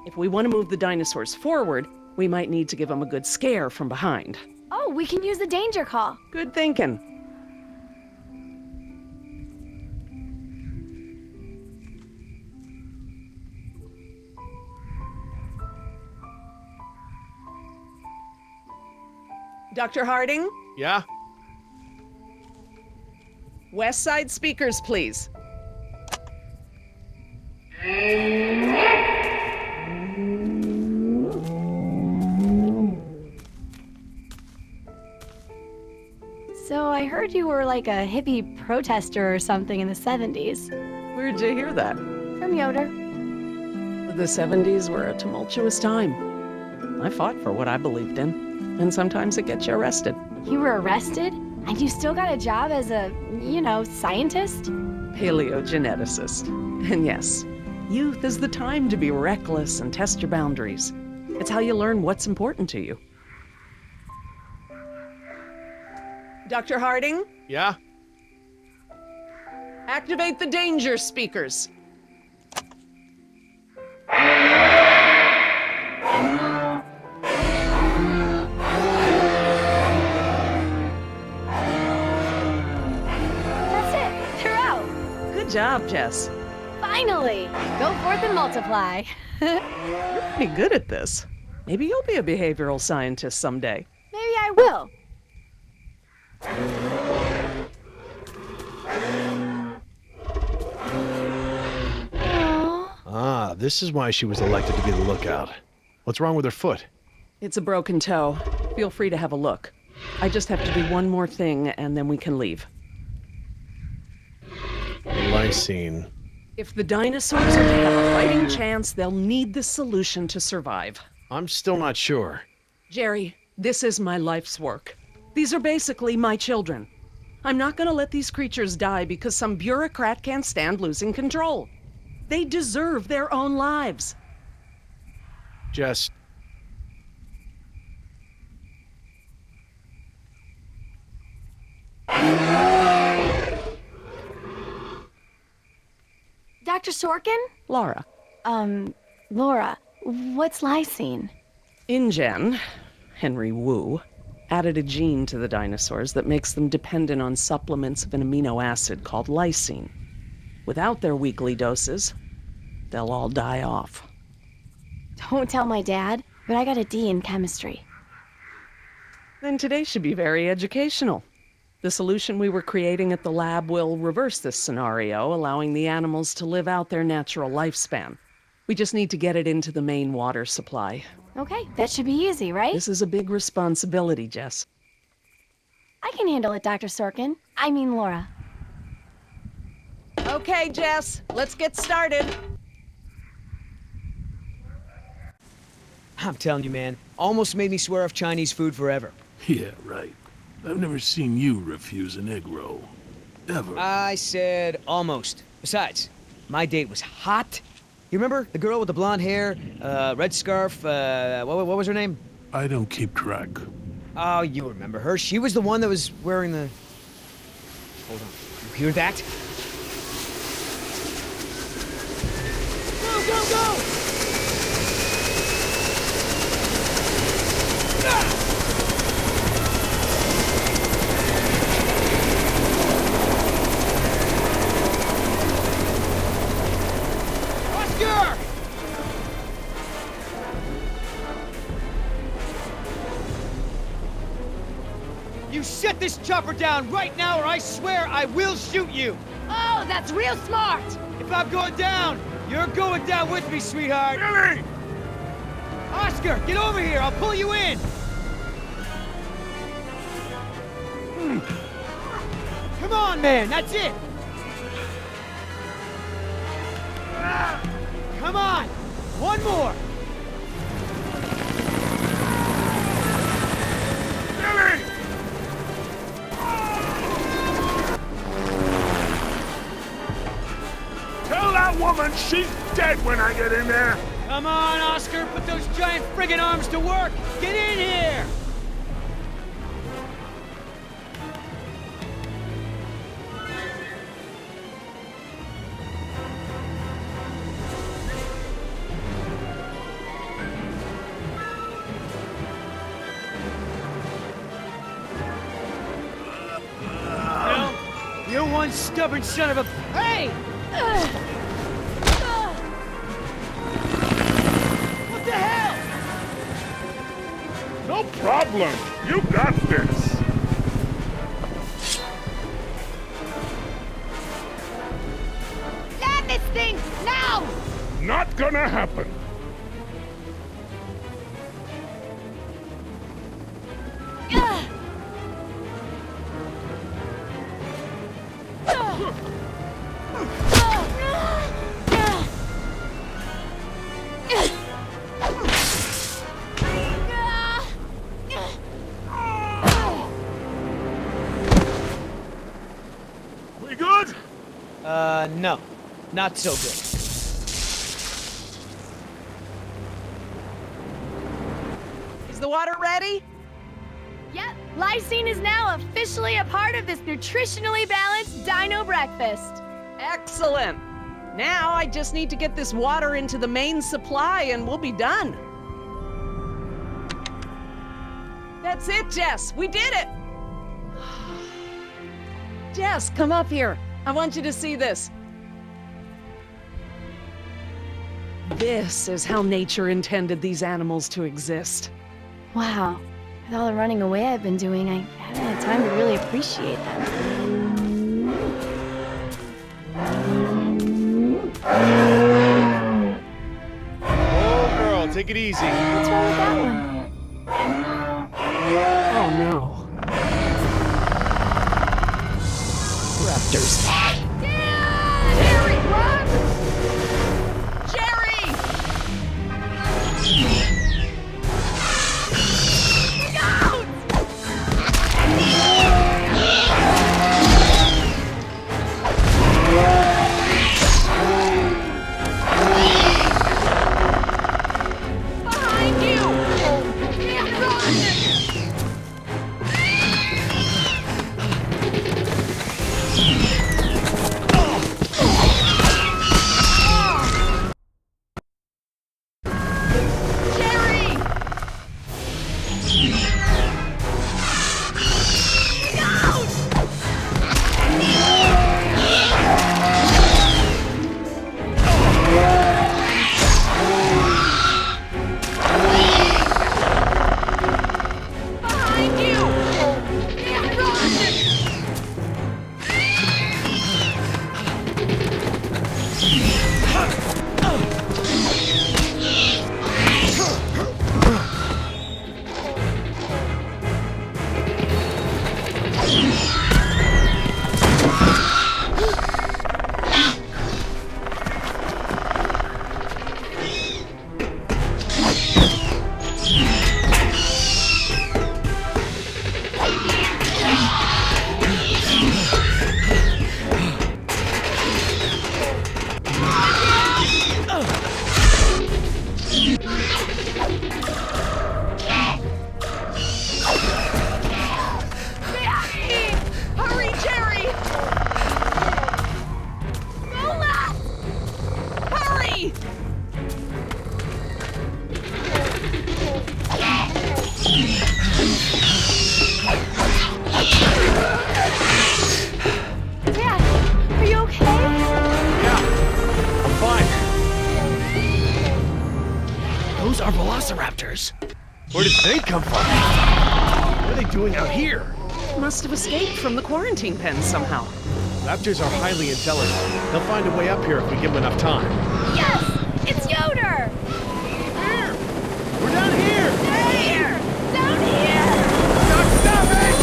If If we want to move the dinosaurs forward, we might need to give them a good scare from behind. Oh, we can use the danger call. Good thinking. Dr. Harding? Yeah? West Side speakers, please. So I heard you were like a hippie protester or something in the 70s. Where'd you hear that? From Yoder. The 70s were a tumultuous time. I fought for what I believed in, and sometimes it gets you arrested. You were arrested? And you still got a job as a, scientist? Paleogeneticist. And yes, youth is the time to be reckless and test your boundaries. It's how you learn what's important to you. Dr. Harding, Yeah? activate the danger speakers. That's it. They're out. Good job, Jess. Finally. Go forth and multiply. You're pretty good at this. Maybe you'll be a behavioral scientist someday. Maybe I will. Aw. Ah, this is why she was elected to be the lookout. What's wrong with her foot? It's a broken toe. Feel free to have a look. I just have to do one more thing, and then we can leave. Lysine. If the dinosaurs are to have a fighting chance, they'll need this solution to survive. I'm still not sure. Jerry, this is my life's work. These are basically my children. I'm not gonna let these creatures die because some bureaucrat can't stand losing control. They deserve their own lives. Jess. Dr. Sorkin? Laura, Laura, what's lysine? InGen, Henry Wu, added a gene to the dinosaurs that makes them dependent on supplements of an amino acid called lysine. Without their weekly doses, they'll all die off. Don't tell my dad, but I got a D in chemistry. Then today should be very educational. The solution we were creating at the lab will reverse this scenario, allowing the animals to live out their natural lifespan. We just need to get it into the main water supply. Okay, that should be easy, right? This is a big responsibility, Jess. I can handle it, Dr. Sorkin. I mean Laura. Okay, Jess, let's get started. I'm telling you, man, almost made me swear off Chinese food forever. Yeah, right. I've never seen you refuse an egg roll. Ever. I said almost. Besides, my date was hot. You remember the girl with the blonde hair, red scarf, what was her name? I don't keep track. Oh, you remember her. She was the one that was wearing the... Hold on. You hear that? Go, go, go! Oscar! You set this chopper down right now, or I swear I will shoot you! Oh, that's real smart! If I'm going down, you're going down with me, sweetheart! Billy! Oscar, get over here! I'll pull you in! Come on, man! That's it! Come on! One more! Billy! Tell that woman she's dead when I get in there! Come on, Oscar! Put those giant friggin' arms to work! Get in here! one stubborn son of a... Hey! What the hell? No problem. You got this. Land this thing, now! Not gonna happen. We good? No. Not so good. Is the water ready? Yep, lysine is now officially a part of this nutritionally balanced dino breakfast. Excellent. Now I just need to get this water into the main supply and we'll be done. That's it, Jess. We did it. Jess, come up here. I want you to see this. This is how nature intended these animals to exist. Wow. With all the running away I've been doing, I haven't had time to really appreciate them. Oh, girl, take it easy. What's wrong with that one? Oh no. Raptors. Jerry, run! Jerry! Behind you! Jerry! Behind you! Hurry, Jerry! Hurry! Dad, are you okay? Yeah, I'm fine. Those are velociraptors. Where did they come from? What are they doing out here? Must have escaped from the quarantine pen somehow. Raptors are highly intelligent. They'll find a way up here if we give them enough time. Yes! It's Yoder! We're down here! Here! Down here! Stop it!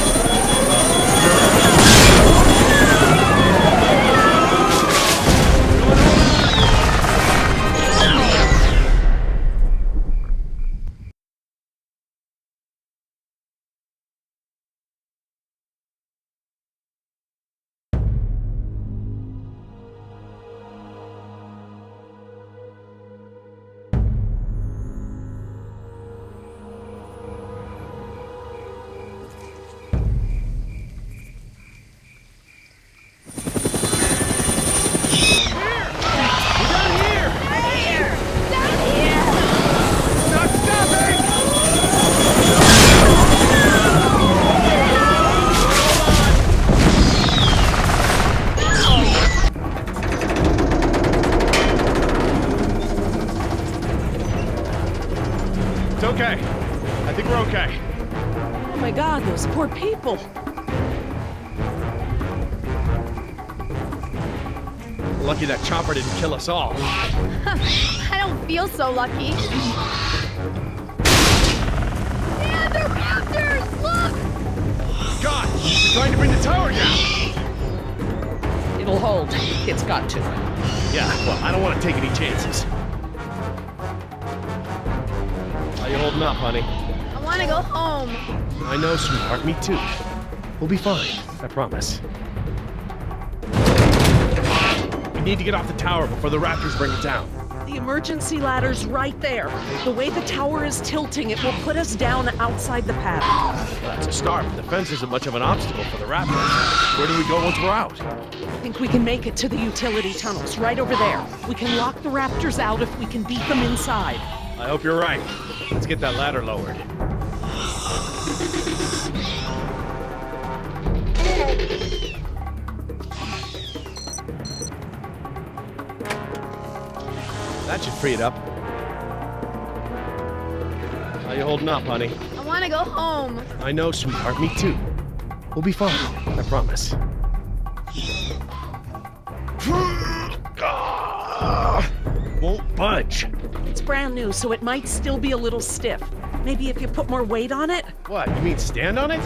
It's okay. I think we're okay. Oh my God, those poor people. Lucky that chopper didn't kill us all. I don't feel so lucky. Man, they're raptors! Look! God, they're trying to bring the tower down. It'll hold. It's got to. Yeah, well, I don't want to take any chances. How you holding up, honey? I want to go home. I know, sweetheart. Me too. We'll be fine. I promise. We need to get off the tower before the raptors bring it down. The emergency ladder's right there. The way the tower is tilting, it will put us down outside the paddock. Well, that's a start, but the fence isn't much of an obstacle for the raptors. Where do we go once we're out? I think we can make it to the utility tunnels, right over there. We can lock the raptors out if we can beat them inside. I hope you're right. Let's get that ladder lowered. That should free it up. How you holding up, honey? I want to go home. I know, sweetheart. Me too. We'll be fine. I promise. Won't budge. It's brand new, so it might still be a little stiff. Maybe if you put more weight on it? What, you mean stand on it?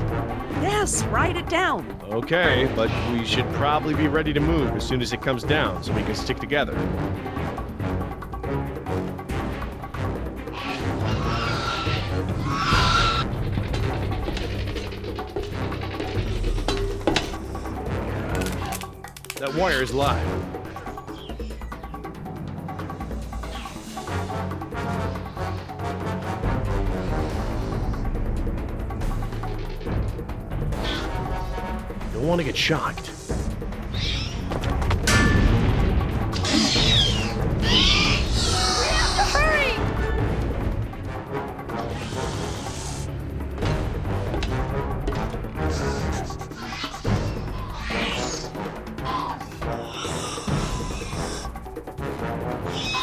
Yes, ride it down. Okay, but we should probably be ready to move as soon as it comes down so we can stick together. That wire is live. Don't want to get shocked. Hurry!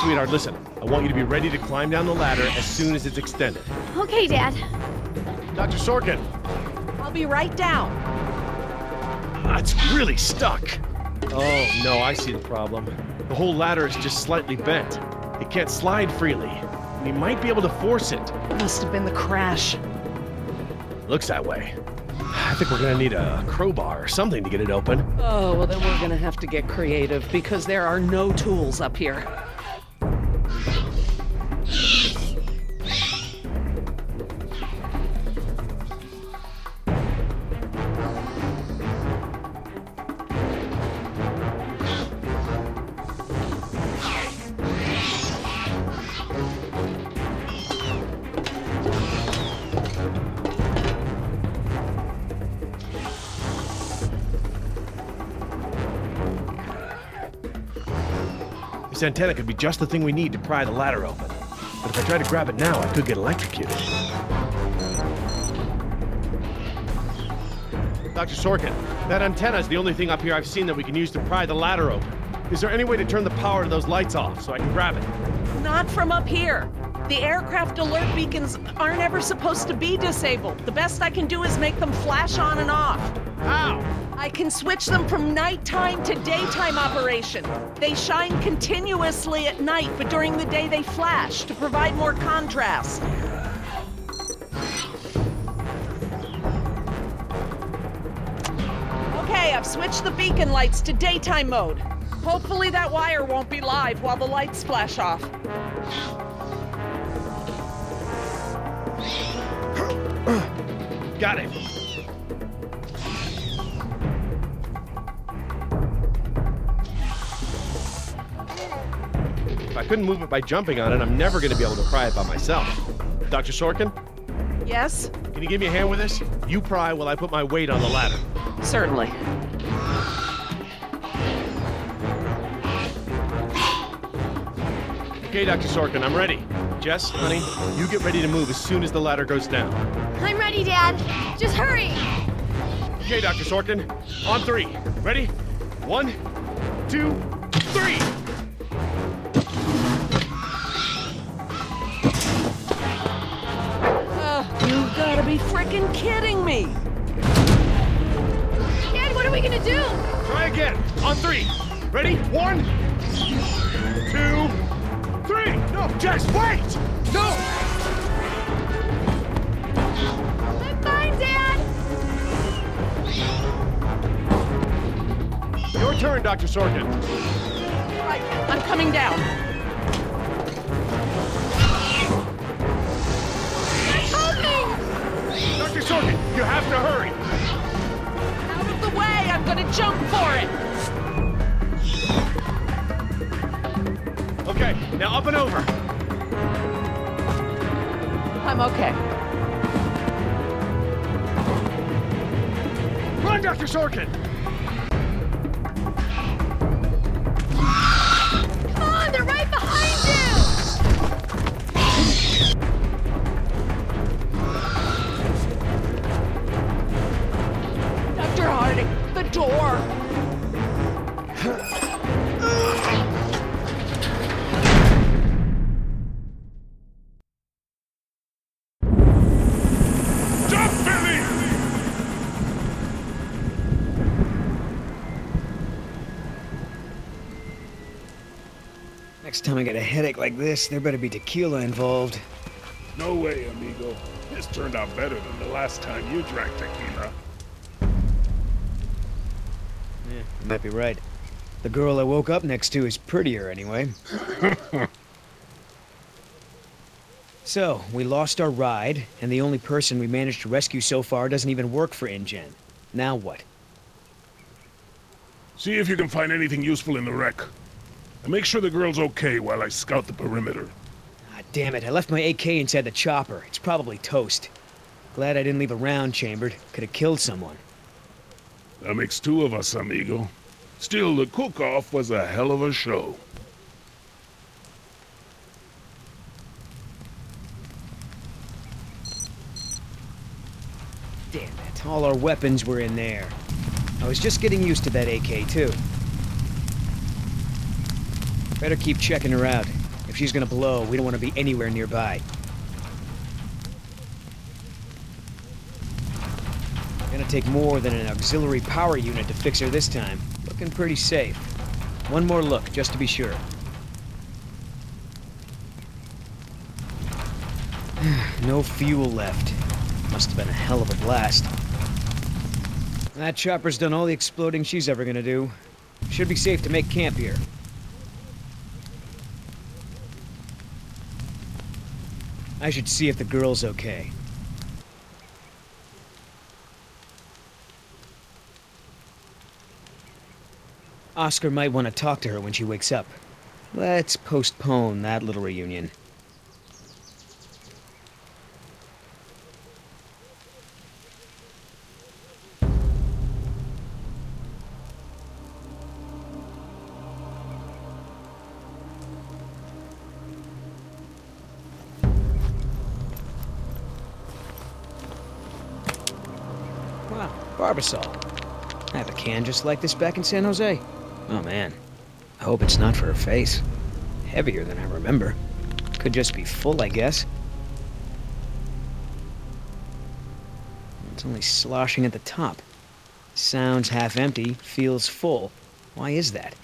Sweetheart, listen. I want you to be ready to climb down the ladder as soon as it's extended. Okay, Dad. Dr. Sorkin! I'll be right down. It's really stuck. Oh, no, I see the problem. The whole ladder is just slightly bent. It can't slide freely. We might be able to force it. Must have been the crash. Looks that way. I think we're gonna need a crowbar or something to get it open. Oh, well then we're gonna have to get creative because there are no tools up here. This antenna could be just the thing we need to pry the ladder open. But if I try to grab it now, I could get electrocuted. Dr. Sorkin, that antenna is the only thing up here I've seen that we can use to pry the ladder open. Is there any way to turn the power to those lights off so I can grab it? Not from up here. The aircraft alert beacons aren't ever supposed to be disabled. The best I can do is make them flash on and off. How? I can switch them from nighttime to daytime operation. They shine continuously at night, but during the day they flash to provide more contrast. Okay, I've switched the beacon lights to daytime mode. Hopefully that wire won't be live while the lights flash off. Got it. If I couldn't move it by jumping on it, I'm never going to be able to pry it by myself. Dr. Sorkin, Yes? can you give me a hand with this? You pry while I put my weight on the ladder. Certainly. Okay, Dr. Sorkin, I'm ready. Jess, honey, you get ready to move as soon as the ladder goes down. I'm ready, Dad. Just hurry. Okay, Dr. Sorkin, on three. Ready? 1, 2, 3! be frickin' kidding me! Dad, what are we gonna do? Try again. On 3. Ready? 1, 2, 3. No, Jess, wait! No! I'm fine, Dad! Your turn, Dr. Sorkin. Right, I'm coming down. Dr. Sorkin, you have to hurry. Out of the way! I'm gonna jump for it! Okay, now up and over. I'm okay. Run, Dr. Sorkin! Come on, they're right behind you! Dr. Harding, the door! Jump, Billy! Next time I get a headache like this, there better be tequila involved. No way, amigo. This turned out better than the last time you drank tequila. Yeah, you might be right. The girl I woke up next to is prettier anyway. So, we lost our ride, and the only person we managed to rescue so far doesn't even work for InGen. Now what? See if you can find anything useful in the wreck. And make sure the girl's okay while I scout the perimeter. Ah, damn it, I left my AK inside the chopper. It's probably toast. Glad I didn't leave a round chambered. Could have killed someone. That makes 2 of us, amigo. Still, the cook-off was a hell of a show. Damn it, all our weapons were in there. I was just getting used to that AK, too. Better keep checking her out. If she's gonna blow, we don't want to be anywhere nearby. Gonna take more than an auxiliary power unit to fix her this time. Looking pretty safe. One more look, just to be sure. No fuel left. Must have been a hell of a blast. That chopper's done all the exploding she's ever gonna do. Should be safe to make camp here. I should see if the girl's okay. Oscar might want to talk to her when she wakes up. Let's postpone that little reunion. Wow, Barbasol. I have a can just like this back in San Jose. Oh man, I hope it's not for her face. Heavier than I remember. Could just be full, I guess. It's only sloshing at the top. Sounds half empty, feels full. Why is that?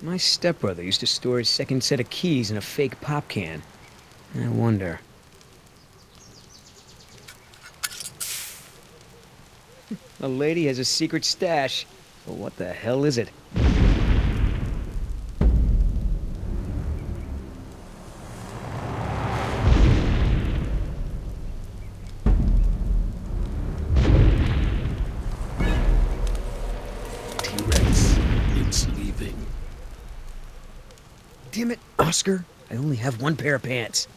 My stepbrother used to store his second set of keys in a fake pop can. I wonder. A lady has a secret stash. But what the hell is it? T-Rex, it's leaving. Damn it, Oscar. I only have one pair of pants.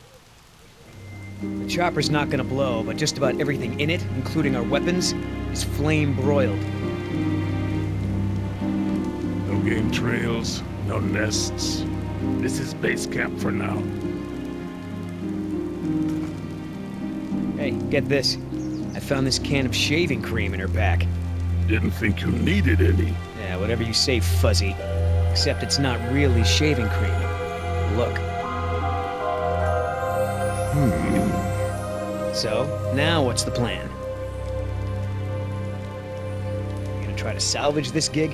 The chopper's not gonna blow, but just about everything in it, including our weapons, is flame broiled. No game trails, no nests. This is base camp for now. Hey, get this. I found this can of shaving cream in her pack. Didn't think you needed any. Yeah, whatever you say, Fuzzy. Except it's not really shaving cream. Look. So, now what's the plan? try to salvage this gig?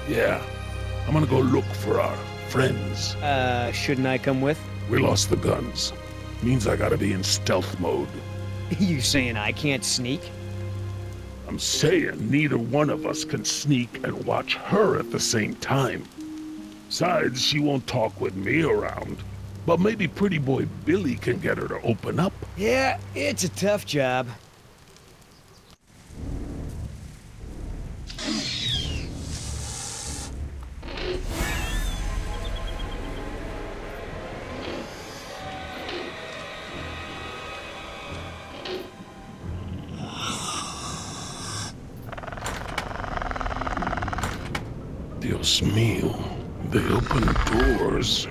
Yeah. I'm gonna go look for our friends. Shouldn't I come with? We lost the guns. Means I gotta be in stealth mode. You saying I can't sneak? I'm saying neither one of us can sneak and watch her at the same time. Besides, she won't talk with me around. But maybe pretty boy Billy can get her to open up. Yeah, it's a tough job. Dios mío, they open doors.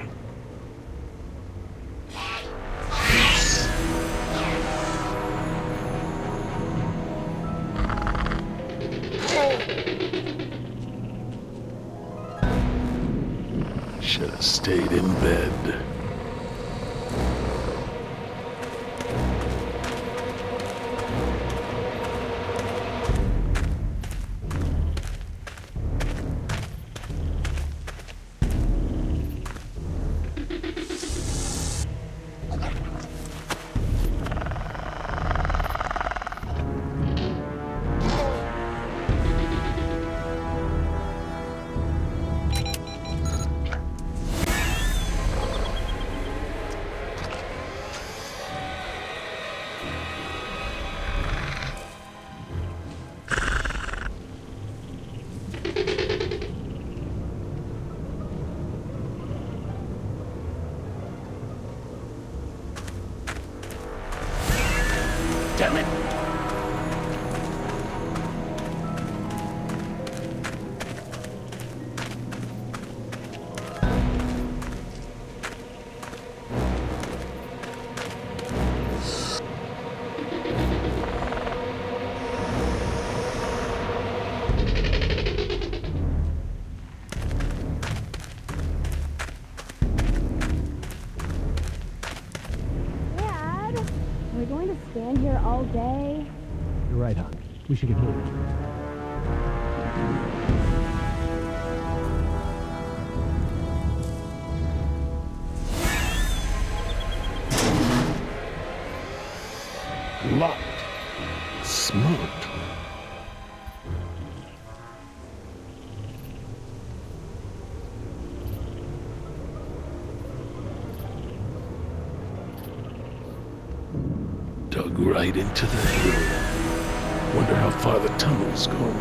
Should have stayed in bed. Damn it! Dad, we're going to stand here all day. You're right, hon. We should get moving. Locked. Smart. Dug right into the hill. Wonder how far the tunnels go.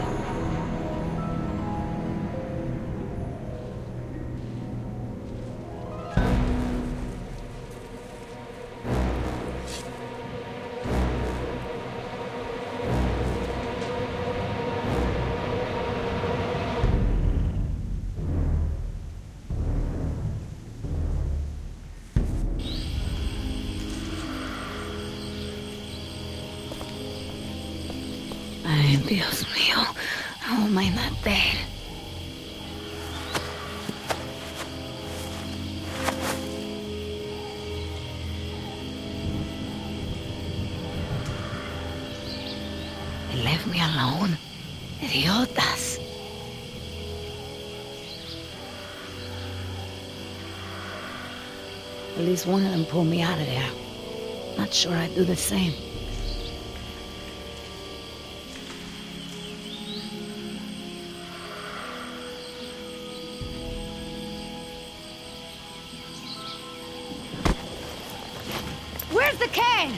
Ay, Dios mío. How am I not dead? They left me alone. Idiotas. At least one of them pulled me out of there. Not sure I'd do the same. Where's the can?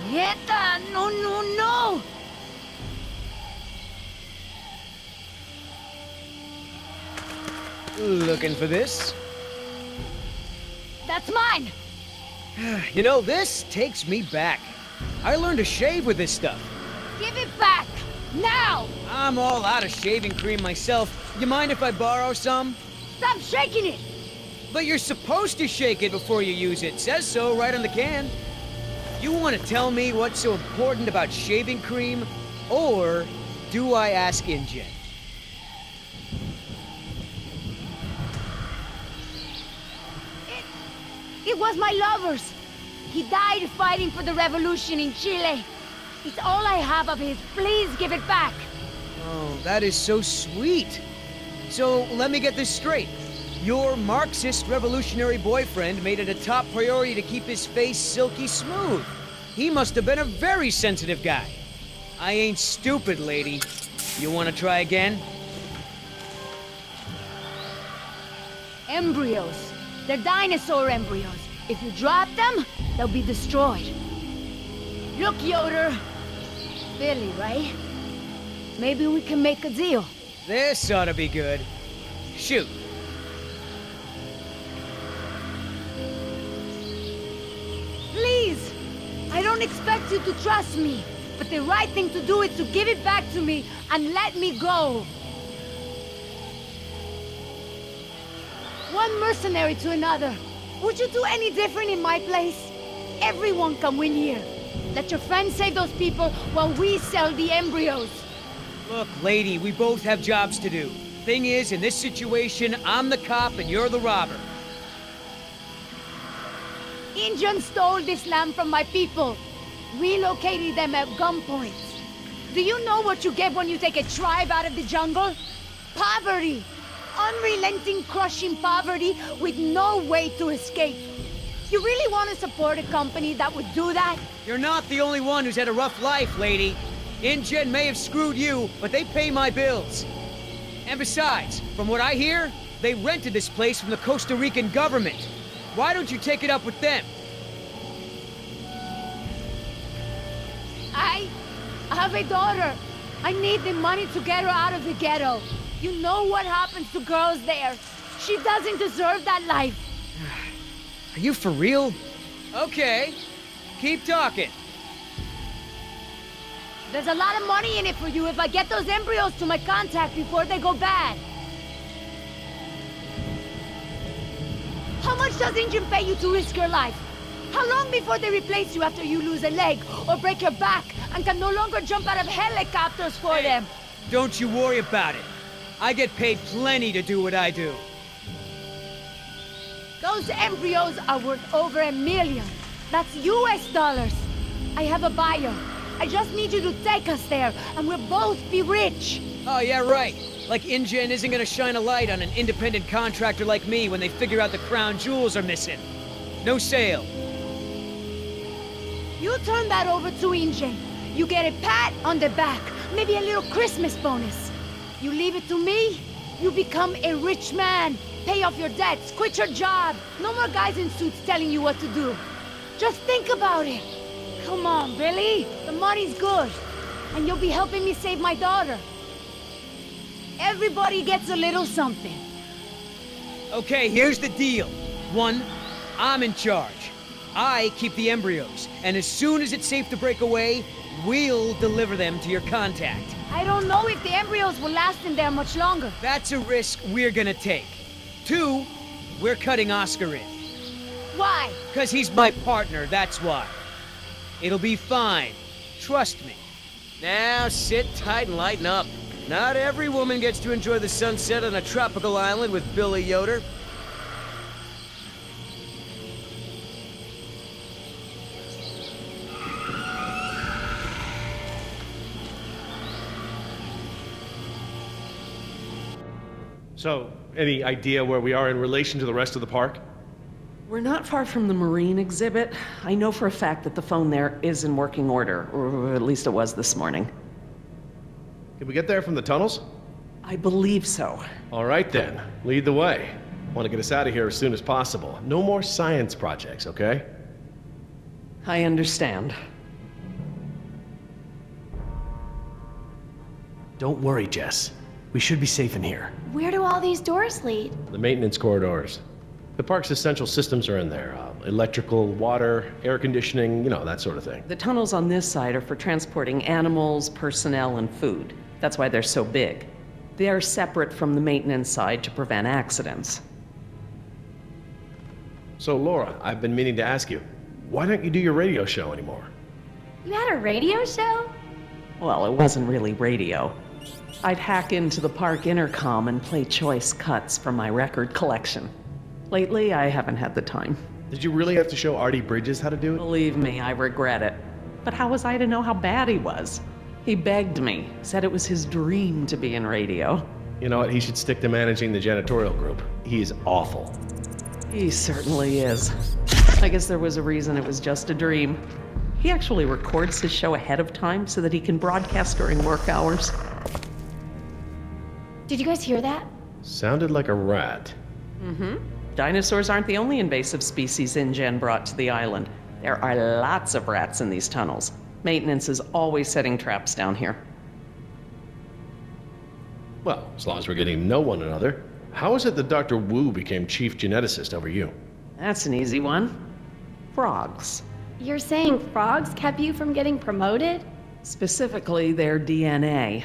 Nieta, no, no, no! Looking for this? That's mine! You know, this takes me back. I learned to shave with this stuff. Give it back! Now! I'm all out of shaving cream myself. You mind if I borrow some? Stop shaking it! But you're supposed to shake it before you use it. Says so right on the can. You want to tell me what's so important about shaving cream? Or do I ask InGen? It was my lover's. He died fighting for the revolution in Chile. It's all I have of his. Please give it back. Oh, that is so sweet. So, let me get this straight. Your Marxist revolutionary boyfriend made it a top priority to keep his face silky smooth. He must have been a very sensitive guy. I ain't stupid, lady. You want to try again? Embryos. They're dinosaur embryos. If you drop them, they'll be destroyed. Look, Yoder. Billy, right? Maybe we can make a deal. This ought to be good. Shoot. Please! I don't expect you to trust me, but the right thing to do is to give it back to me and let me go. One mercenary to another. Would you do any different in my place? Everyone can win here. Let your friends save those people while we sell the embryos. Look, lady, we both have jobs to do. Thing is, in this situation, I'm the cop and you're the robber. Indians stole this land from my people, relocated them at gunpoint. Do you know what you get when you take a tribe out of the jungle? Poverty! Unrelenting, crushing poverty with no way to escape. You really want to support a company that would do that? You're not the only one who's had a rough life, lady. InGen may have screwed you, but they pay my bills. And besides, from what I hear, they rented this place from the Costa Rican government. Why don't you take it up with them? I have a daughter. I need the money to get her out of the ghetto. You know what happens to girls there. She doesn't deserve that life. Are you for real? Okay. Keep talking. There's a lot of money in it for you if I get those embryos to my contact before they go bad. How much does Injun pay you to risk your life? How long before they replace you after you lose a leg or break your back and can no longer jump out of helicopters for them? Don't you worry about it. I get paid plenty to do what I do. Those embryos are worth over $1 million. That's US dollars. I have a buyer. I just need you to take us there, and we'll both be rich. Oh, yeah, right. Like InGen isn't gonna shine a light on an independent contractor like me when they figure out the crown jewels are missing. No sale. You turn that over to InGen. You get a pat on the back, maybe a little Christmas bonus. You leave it to me, you become a rich man. Pay off your debts, quit your job. No more guys in suits telling you what to do. Just think about it. Come on, Billy. The money's good. And you'll be helping me save my daughter. Everybody gets a little something. Okay, here's the deal. 1, I'm in charge. I keep the embryos, and as soon as it's safe to break away, we'll deliver them to your contact. I don't know if the embryos will last in there much longer. That's a risk we're gonna take. 2, we're cutting Oscar in. Why? 'Cause he's my partner, that's why. It'll be fine. Trust me. Now sit tight and lighten up. Not every woman gets to enjoy the sunset on a tropical island with Billy Yoder. So, any idea where we are in relation to the rest of the park? We're not far from the marine exhibit. I know for a fact that the phone there is in working order, or at least it was this morning. Can we get there from the tunnels? I believe so. All right then, lead the way. Want to get us out of here as soon as possible. No more science projects, okay? I understand. Don't worry, Jess. We should be safe in here. Where do all these doors lead? The maintenance corridors. The park's essential systems are in there. Electrical, water, air conditioning, you know, that sort of thing. The tunnels on this side are for transporting animals, personnel, and food. That's why they're so big. They are separate from the maintenance side to prevent accidents. So, Laura, I've been meaning to ask you, why don't you do your radio show anymore? You had a radio show? Well, it wasn't really radio. I'd hack into the park intercom and play choice cuts from my record collection. Lately, I haven't had the time. Did you really have to show Artie Bridges how to do it? Believe me, I regret it. But how was I to know how bad he was? He begged me, said it was his dream to be in radio. You know what? He should stick to managing the janitorial group. He is awful. He certainly is. I guess there was a reason it was just a dream. He actually records his show ahead of time so that he can broadcast during work hours. Did you guys hear that? Sounded like a rat. Mm-hmm. Dinosaurs aren't the only invasive species InGen brought to the island. There are lots of rats in these tunnels. Maintenance is always setting traps down here. Well, as long as we're getting to know one another, how is it that Dr. Wu became chief geneticist over you? That's an easy one. Frogs. You're saying frogs kept you from getting promoted? Specifically, their DNA.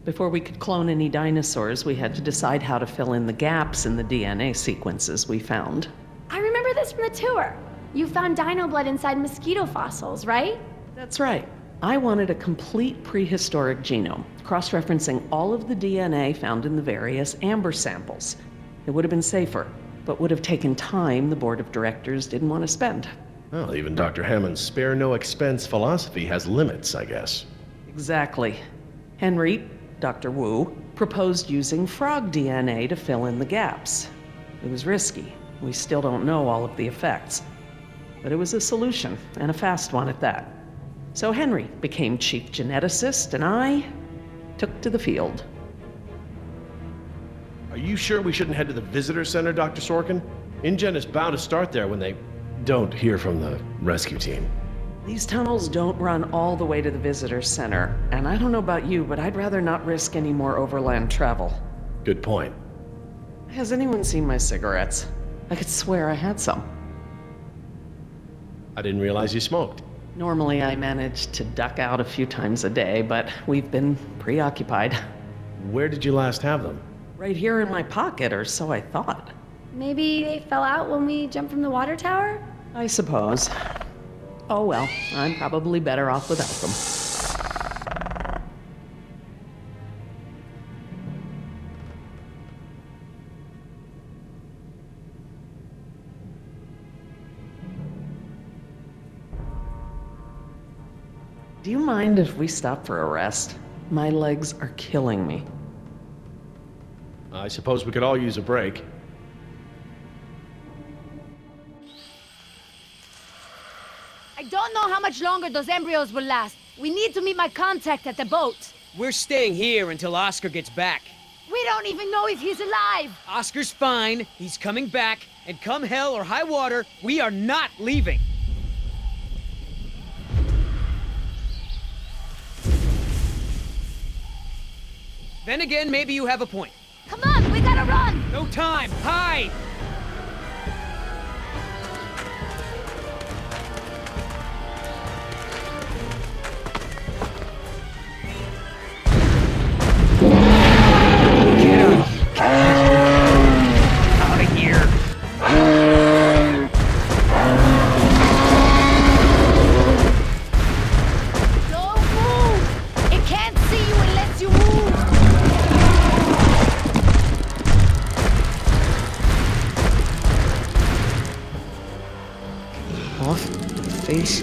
Before we could clone any dinosaurs, we had to decide how to fill in the gaps in the DNA sequences we found. I remember this from the tour. You found dino blood inside mosquito fossils, right? That's right. I wanted a complete prehistoric genome, cross-referencing all of the DNA found in the various amber samples. It would have been safer, but would have taken time the board of directors didn't want to spend. Well, even Dr. Hammond's spare no expense philosophy has limits, I guess. Exactly. Henry, Dr. Wu, proposed using frog DNA to fill in the gaps. It was risky. We still don't know all of the effects. But it was a solution, and a fast one at that. So Henry became chief geneticist, and I took to the field. Are you sure we shouldn't head to the visitor center, Dr. Sorkin? InGen is bound to start there when they don't hear from the rescue team. These tunnels don't run all the way to the visitor center, and I don't know about you, but I'd rather not risk any more overland travel. Good point. Has anyone seen my cigarettes? I could swear I had some. I didn't realize you smoked. Normally I manage to duck out a few times a day, but we've been preoccupied. Where did you last have them? Right here in my pocket, or so I thought. Maybe they fell out when we jumped from the water tower? I suppose. Oh well, I'm probably better off without them. Do you mind if we stop for a rest? My legs are killing me. I suppose we could all use a break. I don't know how much longer those embryos will last. We need to meet my contact at the boat. We're staying here until Oscar gets back. We don't even know if he's alive. Oscar's fine, he's coming back, and come hell or high water, we are not leaving. Then again, maybe you have a point. Come on, we gotta run! No time, hide! Out of here. Don't move! It can't see you unless you move! Off the face.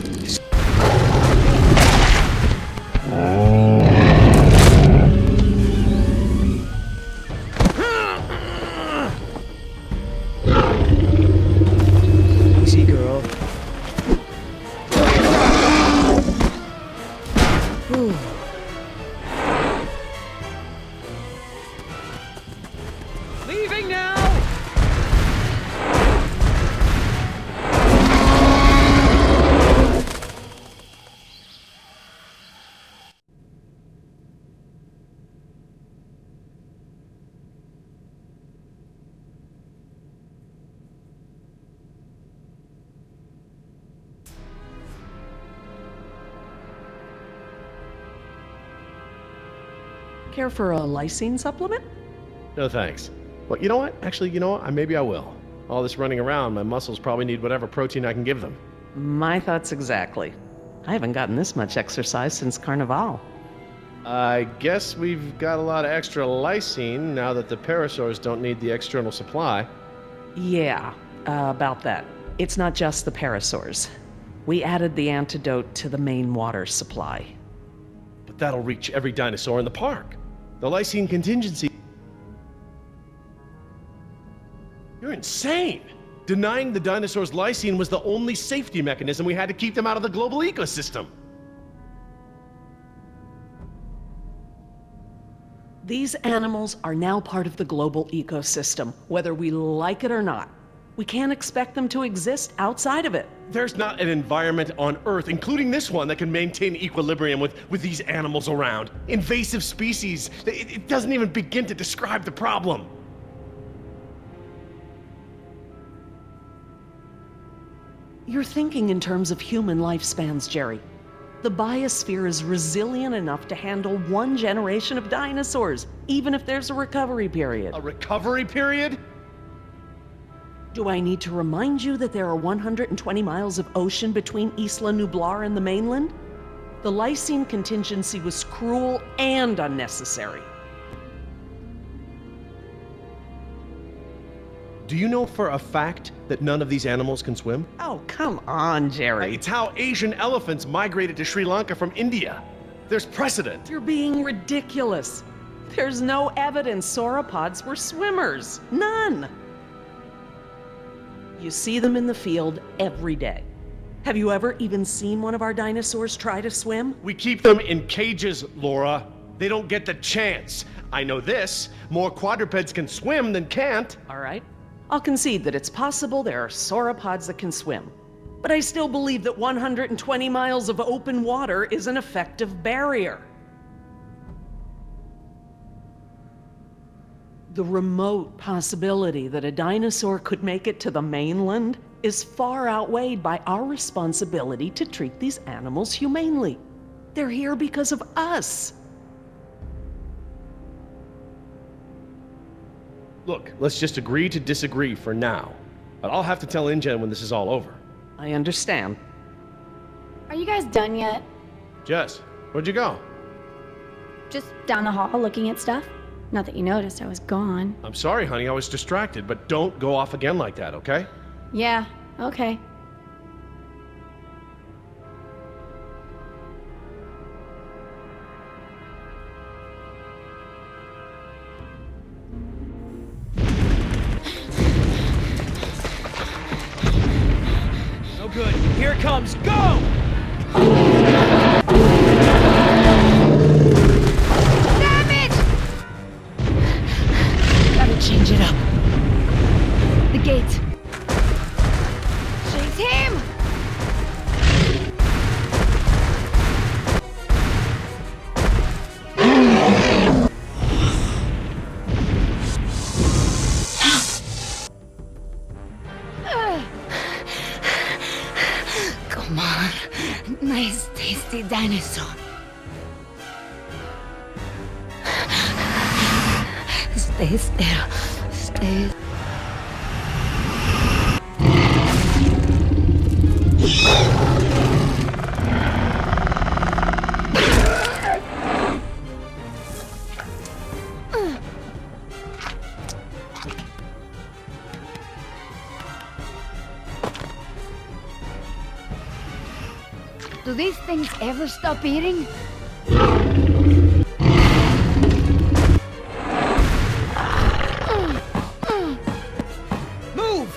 Easy, girl. Whew. Leaving now! Care for a lysine supplement? No thanks. Well, you know what? Actually, you know what? Maybe I will. All this running around, my muscles probably need whatever protein I can give them. My thoughts exactly. I haven't gotten this much exercise since Carnival. I guess we've got a lot of extra lysine now that the parasaurs don't need the external supply. Yeah, about that. It's not just the parasaurs. We added the antidote to the main water supply. But That'll reach every dinosaur in the park. The lysine contingency... You're insane! Denying the dinosaurs lysine was the only safety mechanism we had to keep them out of the global ecosystem. These animals are now part of the global ecosystem, whether we like it or not. We can't expect them to exist outside of it. There's not an environment on Earth, including this one, that can maintain equilibrium with these animals around. Invasive species. It doesn't even begin to describe the problem. You're thinking in terms of human lifespans, Jerry. The biosphere is resilient enough to handle one generation of dinosaurs, even if there's a recovery period. A recovery period? Do I need to remind you that there are 120 miles of ocean between Isla Nublar and the mainland? The lysine contingency was cruel and unnecessary. Do you know for a fact that none of these animals can swim? Oh, come on, Jerry. It's how Asian elephants migrated to Sri Lanka from India. There's precedent. You're being ridiculous. There's no evidence sauropods were swimmers. None. You see them in the field every day. Have you ever even seen one of our dinosaurs try to swim? We keep them in cages, Laura. They don't get the chance. I know this. More quadrupeds can swim than can't. All right. I'll concede that it's possible there are sauropods that can swim. But I still believe that 120 miles of open water is an effective barrier. The remote possibility that a dinosaur could make it to the mainland is far outweighed by our responsibility to treat these animals humanely. They're here because of us. Look, let's just agree to disagree for now. But I'll have to tell InGen when this is all over. I understand. Are you guys done yet? Jess, where'd you go? Just down the hall looking at stuff? Not that you noticed I was gone. I'm sorry, honey, I was distracted, but don't go off again like that, okay? Yeah, okay. No good. Here it comes. Go! Damn it! Gotta change it up. The gate. Chase him! Come on. Nice, tasty dinosaur. Stay still. Stay. Do these things ever stop eating? Move!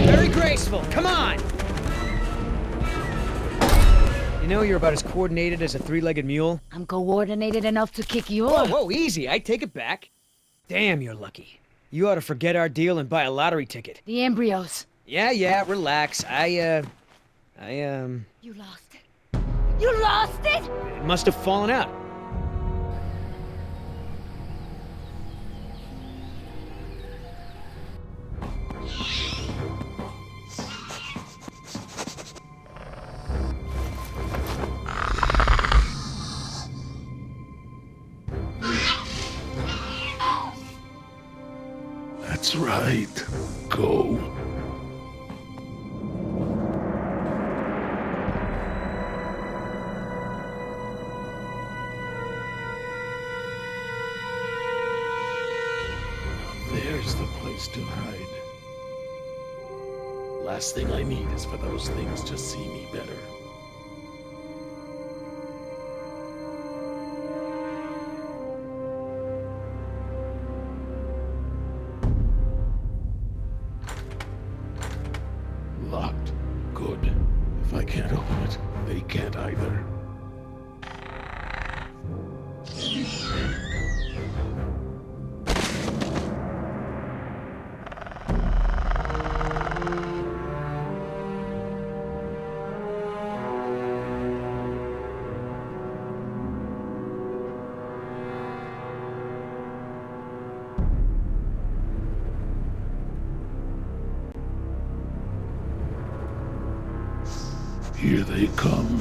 Very graceful. Come on! You know you're about as coordinated as a three-legged mule? I'm coordinated enough to kick your... Whoa, whoa, easy. I take it back. Damn, you're lucky. You ought to forget our deal and buy a lottery ticket. The embryos. Yeah, relax. You lost it. You lost it? It must have fallen out. That's right. Go. There Where's the place to hide? Last thing I need is for those things to see me better. Locked. Good. If I can't open it, they can't either. Here they come.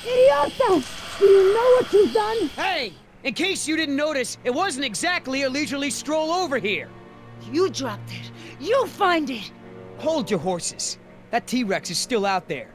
Idiota! Do you know what you've done? Hey! In case you didn't notice, it wasn't exactly a leisurely stroll over here. You dropped it. You find it. Hold your horses. That T-Rex is still out there.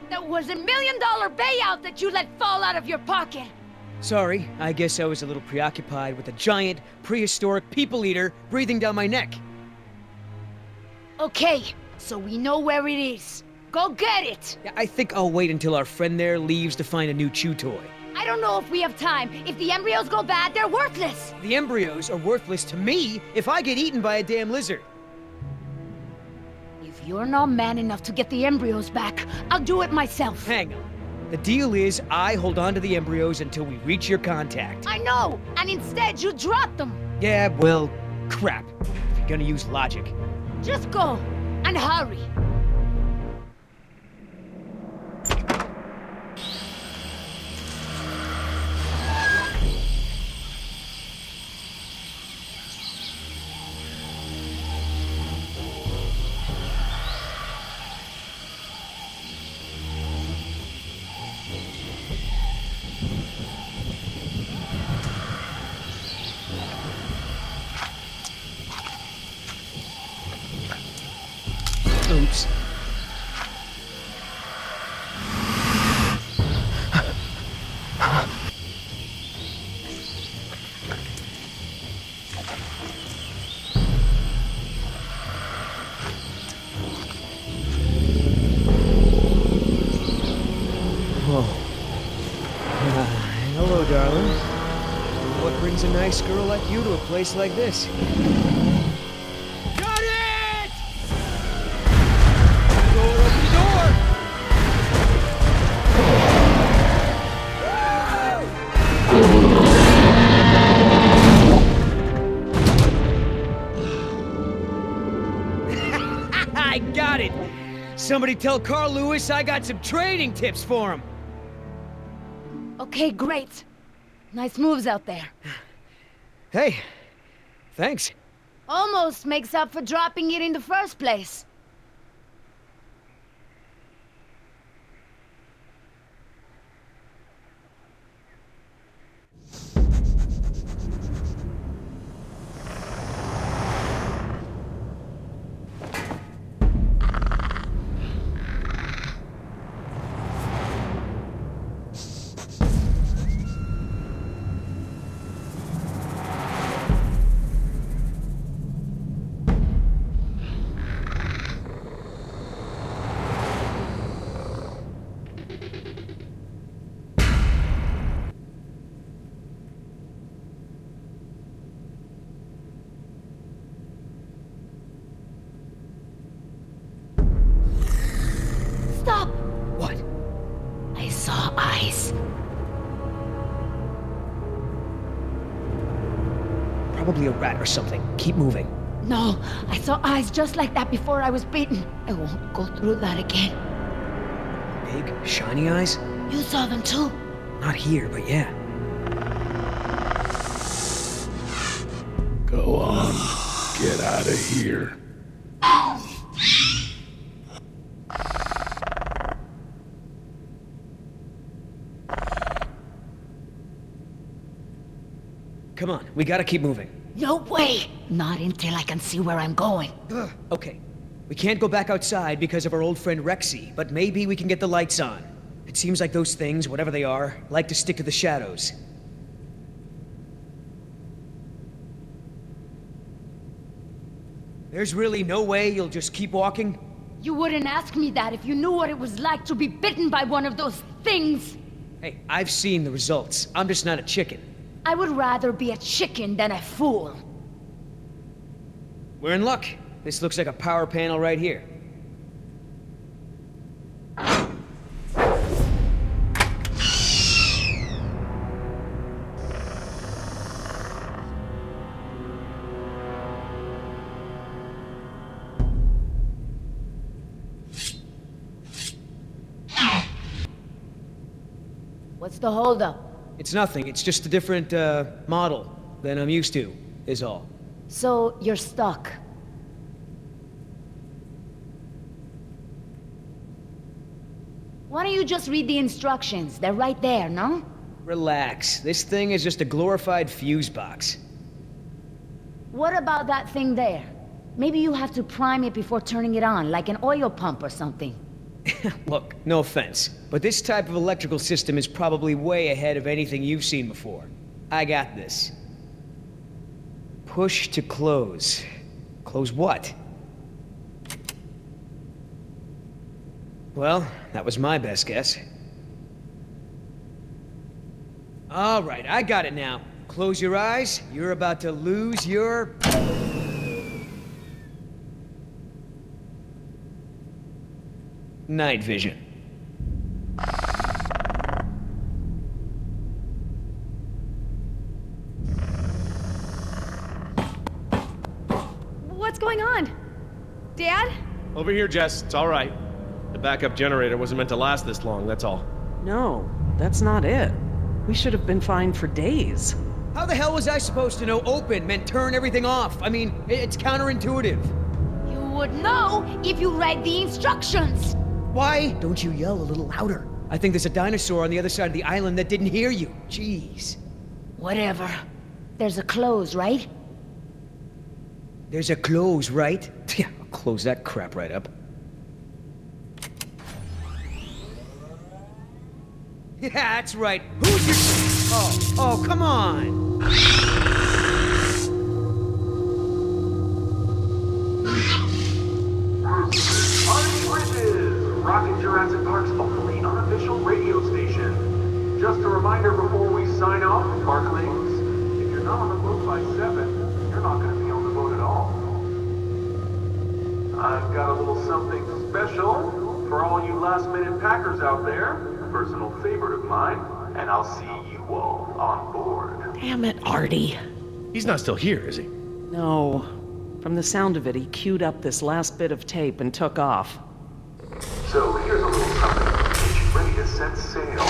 That was $1 million payout that you let fall out of your pocket. Sorry, I guess I was a little preoccupied with a giant, prehistoric people eater breathing down my neck. Okay, so we know where it is. Go get it! Yeah, I think I'll wait until our friend there leaves to find a new chew toy. I don't know if we have time. If the embryos go bad, they're worthless. The embryos are worthless to me if I get eaten by a damn lizard. If you're not man enough to get the embryos back, I'll do it myself. Hang on. The deal is I hold on to the embryos until we reach your contact. I know, and instead you drop them. Yeah, well, crap. If you're gonna use logic. Just go, and hurry. Oops. Whoa. Hello, darling. What brings a nice girl like you to a place like this? Got it! Open the door! I got it! Somebody tell Carl Lewis I got some trading tips for him! Okay, great. Nice moves out there. Hey, thanks. Almost makes up for dropping it in the first place. Stop! What? I saw eyes. Probably a rat or something. Keep moving. No, I saw eyes just like that before I was beaten. I won't go through that again. Big, shiny eyes? You saw them too? Not here, but yeah. Go on. Get out of here. Come on, we gotta keep moving. No way! Not until I can see where I'm going. Okay, we can't go back outside because of our old friend Rexy, but maybe we can get the lights on. It seems like those things, whatever they are, like to stick to the shadows. There's really no way you'll just keep walking? You wouldn't ask me that if you knew what it was like to be bitten by one of those things. Hey, I've seen the results. I'm just not a chicken. I would rather be a chicken than a fool. We're in luck. This looks like a power panel right here. What's the holdup? It's nothing. It's just a different, model than I'm used to, is all. So, you're stuck. Why don't you just read the instructions? They're right there, no? Relax. This thing is just a glorified fuse box. What about that thing there? Maybe you have to prime it before turning it on, like an oil pump or something. Look, no offense, but this type of electrical system is probably way ahead of anything you've seen before. I got this. Push to close. Close what? Well, that was my best guess. All right, I got it now. Close your eyes. You're about to lose your... night vision. What's going on? Dad? Over here, Jess. It's all right. The backup generator wasn't meant to last this long, that's all. No, that's not it. We should have been fine for days. How the hell was I supposed to know open meant turn everything off? I mean, it's counterintuitive. You would know if you read the instructions. Why don't you yell a little louder? I think there's a dinosaur on the other side of the island that didn't hear you. Jeez. Whatever. There's a close, right? There's a close, right? Yeah, I'll close that crap right up. Yeah, that's right. Who's your... Oh, come on. Rocket Jurassic Park's only unofficial radio station. Just a reminder before we sign off, Parklings, if you're not on the boat by 7, you're not going to be on the boat at all. I've got a little something special for all you last-minute packers out there, a personal favorite of mine, and I'll see you all on board. Damn it, Artie. He's not still here, is he? No. From the sound of it, he queued up this last bit of tape and took off. So here's a little something to get you ready to set sail.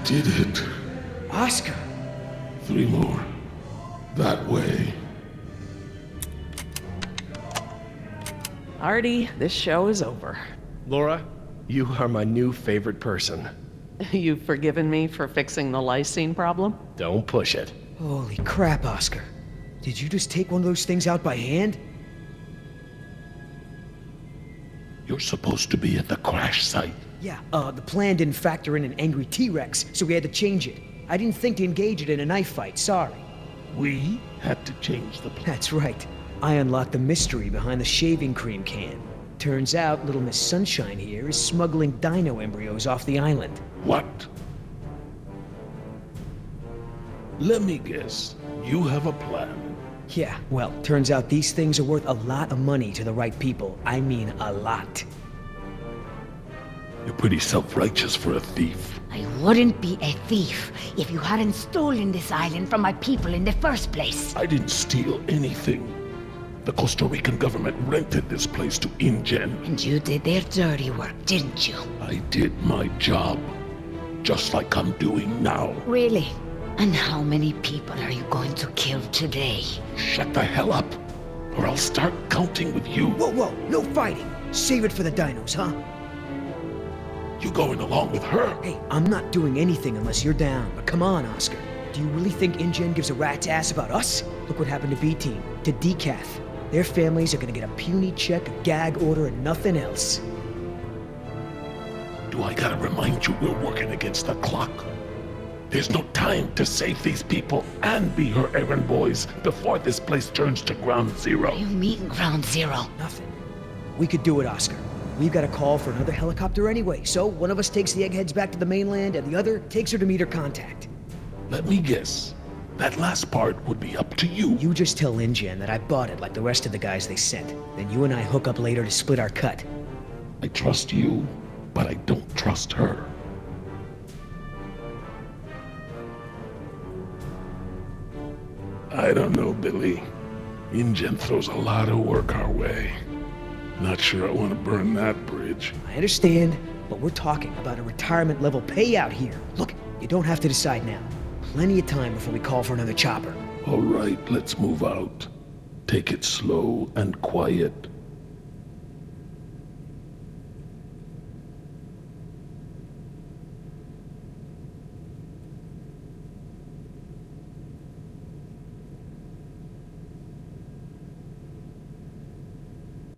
Did it. Oscar. 3 more. That way. Artie, this show is over. Laura, you are my new favorite person. You've forgiven me for fixing the lysine problem? Don't push it. Holy crap, Oscar. Did you just take one of those things out by hand? You're supposed to be at the crash site. Yeah, the plan didn't factor in an angry T-Rex, so we had to change it. I didn't think to engage it in a knife fight, sorry. We had to change the plan. That's right. I unlocked the mystery behind the shaving cream can. Turns out Little Miss Sunshine here is smuggling dino embryos off the island. What? Let me guess. You have a plan. Yeah, well, turns out these things are worth a lot of money to the right people. I mean, a lot. You're pretty self-righteous for a thief. I wouldn't be a thief if you hadn't stolen this island from my people in the first place. I didn't steal anything. The Costa Rican government rented this place to InGen. And you did their dirty work, didn't you? I did my job. Just like I'm doing now. Really? And how many people are you going to kill today? Shut the hell up, or I'll start counting with you. Whoa, no fighting. Save it for the dinos, huh? You going along with her? Hey, I'm not doing anything unless you're down. But come on, Oscar. Do you really think InGen gives a rat's ass about us? Look what happened to B-Team, to Decaf. Their families are gonna get a puny check, a gag order, and nothing else. Do I gotta remind you we're working against the clock? There's no time to save these people and be her errand boys before this place turns to ground zero. You mean ground zero? Nothing. We could do it, Oscar. We've got a call for another helicopter anyway, so one of us takes the eggheads back to the mainland and the other takes her to meet her contact. Let me guess. That last part would be up to you. You just tell InGen that I bought it like the rest of the guys they sent. Then you and I hook up later to split our cut. I trust you, but I don't trust her. I don't know, Billy. InGen throws a lot of work our way. Not sure I want to burn that bridge. I understand, but we're talking about a retirement-level payout here. Look, you don't have to decide now. Plenty of time before we call for another chopper. All right, let's move out. Take it slow and quiet.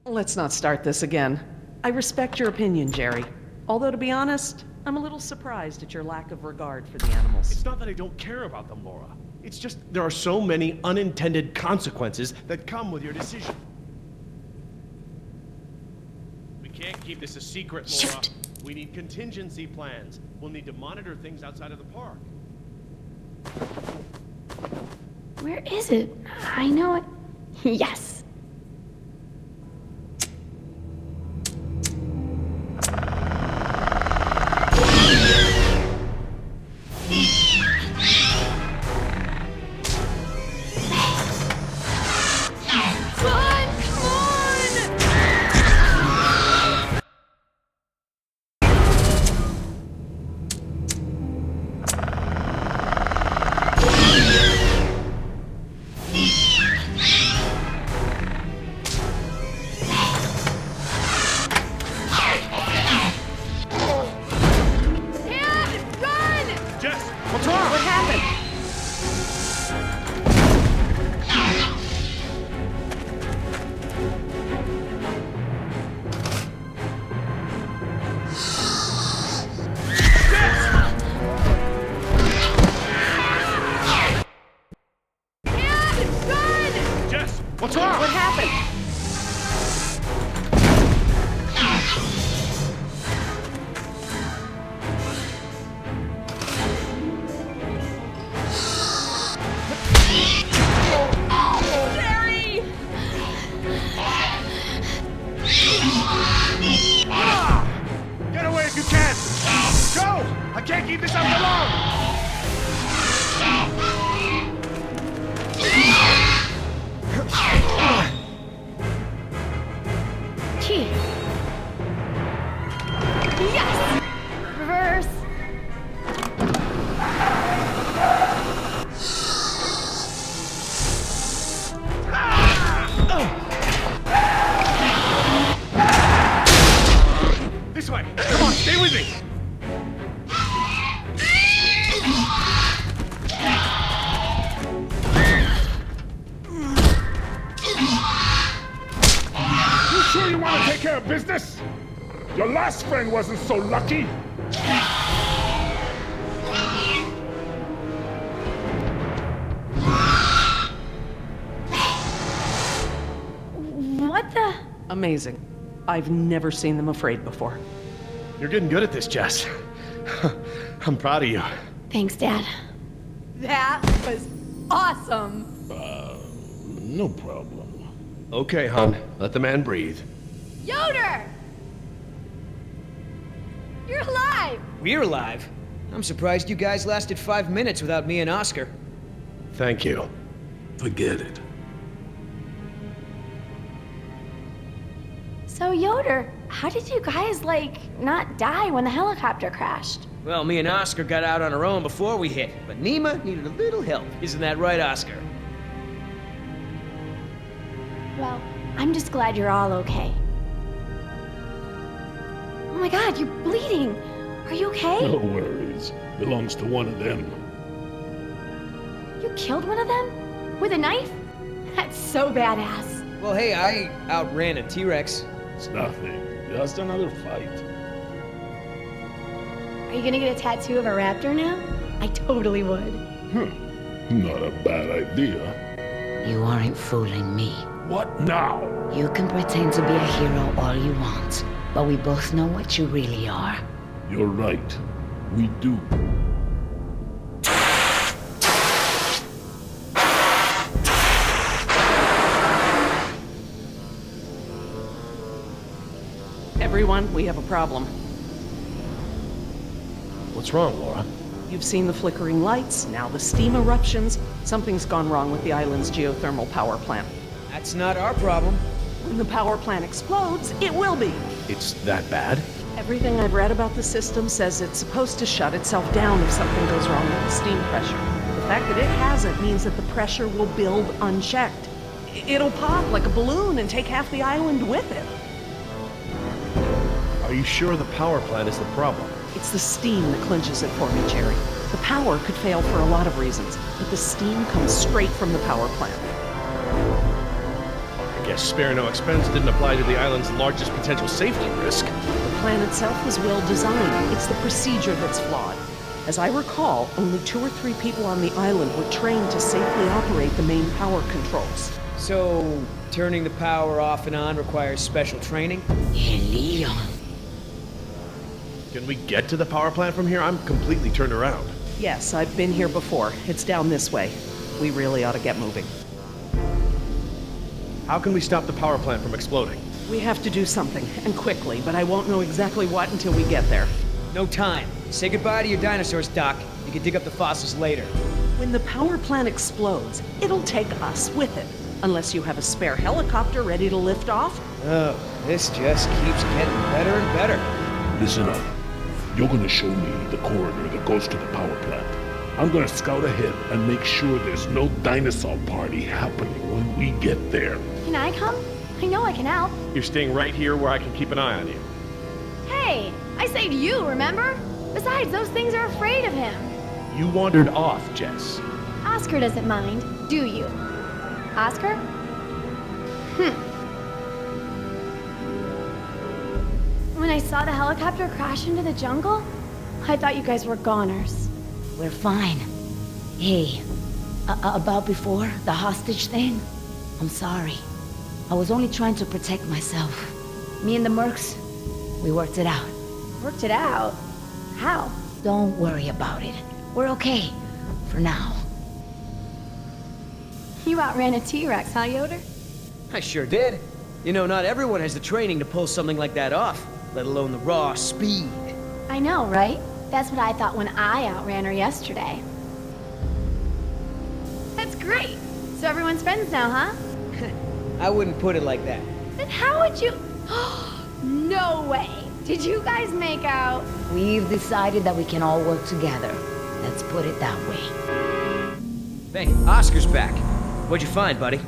Let's not start this again. I respect your opinion, Jerry. Although, to be honest, I'm a little surprised at your lack of regard for the animals. It's not that I don't care about them, Laura. It's just there are so many unintended consequences that come with your decision. We can't keep this a secret, Laura. Shoot. We need contingency plans. We'll need to monitor things outside of the park. Where is it? I know it. Yes. What's wrong? What happened? Jerry! Get away if you can! Go! I can't keep this up for long! You sure you want to take care of business? Your last friend wasn't so lucky. What the? Amazing. I've never seen them afraid before. You're getting good at this, Jess. I'm proud of you. Thanks, Dad. That was awesome. No problem. Okay, hon. Let the man breathe. Yoder! You're alive! We're alive. I'm surprised you guys lasted 5 minutes without me and Oscar. Thank you. Forget it. So, Yoder, how did you guys, not die when the helicopter crashed? Well, me and Oscar got out on our own before we hit, but Nima needed a little help. Isn't that right, Oscar? Well, I'm just glad you're all okay. Oh my god, you're bleeding! Are you okay? No worries. Belongs to one of them. You killed one of them? With a knife? That's so badass. Well, hey, I outran a T-Rex. It's nothing. Just another fight. Are you gonna get a tattoo of a raptor now? I totally would. Not a bad idea. You aren't fooling me. What now? You can pretend to be a hero all you want, but we both know what you really are. You're right. We do. Everyone, we have a problem. What's wrong, Laura? You've seen the flickering lights, now the steam eruptions. Something's gone wrong with the island's geothermal power plant. That's not our problem. When the power plant explodes, it will be. It's that bad? Everything I've read about the system says it's supposed to shut itself down if something goes wrong with the steam pressure. The fact that it hasn't means that the pressure will build unchecked. It'll pop like a balloon and take half the island with it. Are you sure the power plant is the problem? It's the steam that clinches it for me, Jerry. The power could fail for a lot of reasons, but the steam comes straight from the power plant. I guess spare no expense didn't apply to the island's largest potential safety risk. The plan itself was well designed. It's the procedure that's flawed. As I recall, only 2 or 3 people on the island were trained to safely operate the main power controls. So, turning the power off and on requires special training? Hey, Leon. Can we get to the power plant from here? I'm completely turned around. Yes, I've been here before. It's down this way. We really ought to get moving. How can we stop the power plant from exploding? We have to do something, and quickly, but I won't know exactly what until we get there. No time. Say goodbye to your dinosaurs, Doc. You can dig up the fossils later. When the power plant explodes, it'll take us with it. Unless you have a spare helicopter ready to lift off. Oh, this just keeps getting better and better. Listen up. You're gonna show me the corridor that goes to the power plant. I'm gonna scout ahead and make sure there's no dinosaur party happening when we get there. Can I come? I know I can help. You're staying right here where I can keep an eye on you. Hey, I saved you, remember? Besides, those things are afraid of him. You wandered off, Jess. Oscar doesn't mind, do you? Oscar? When I saw the helicopter crash into the jungle, I thought you guys were goners. We're fine. Hey, about before, the hostage thing? I'm sorry. I was only trying to protect myself. Me and the mercs, we worked it out. Worked it out? How? Don't worry about it. We're okay. For now. You outran a T-Rex, huh, Yoder? I sure did. You know, not everyone has the training to pull something like that off, let alone the raw speed. I know, right? That's what I thought when I outran her yesterday. That's great. So everyone's friends now, huh? I wouldn't put it like that. Then how would you... No way! Did you guys make out? We've decided that we can all work together. Let's put it that way. Hey, Oscar's back. What'd you find, buddy?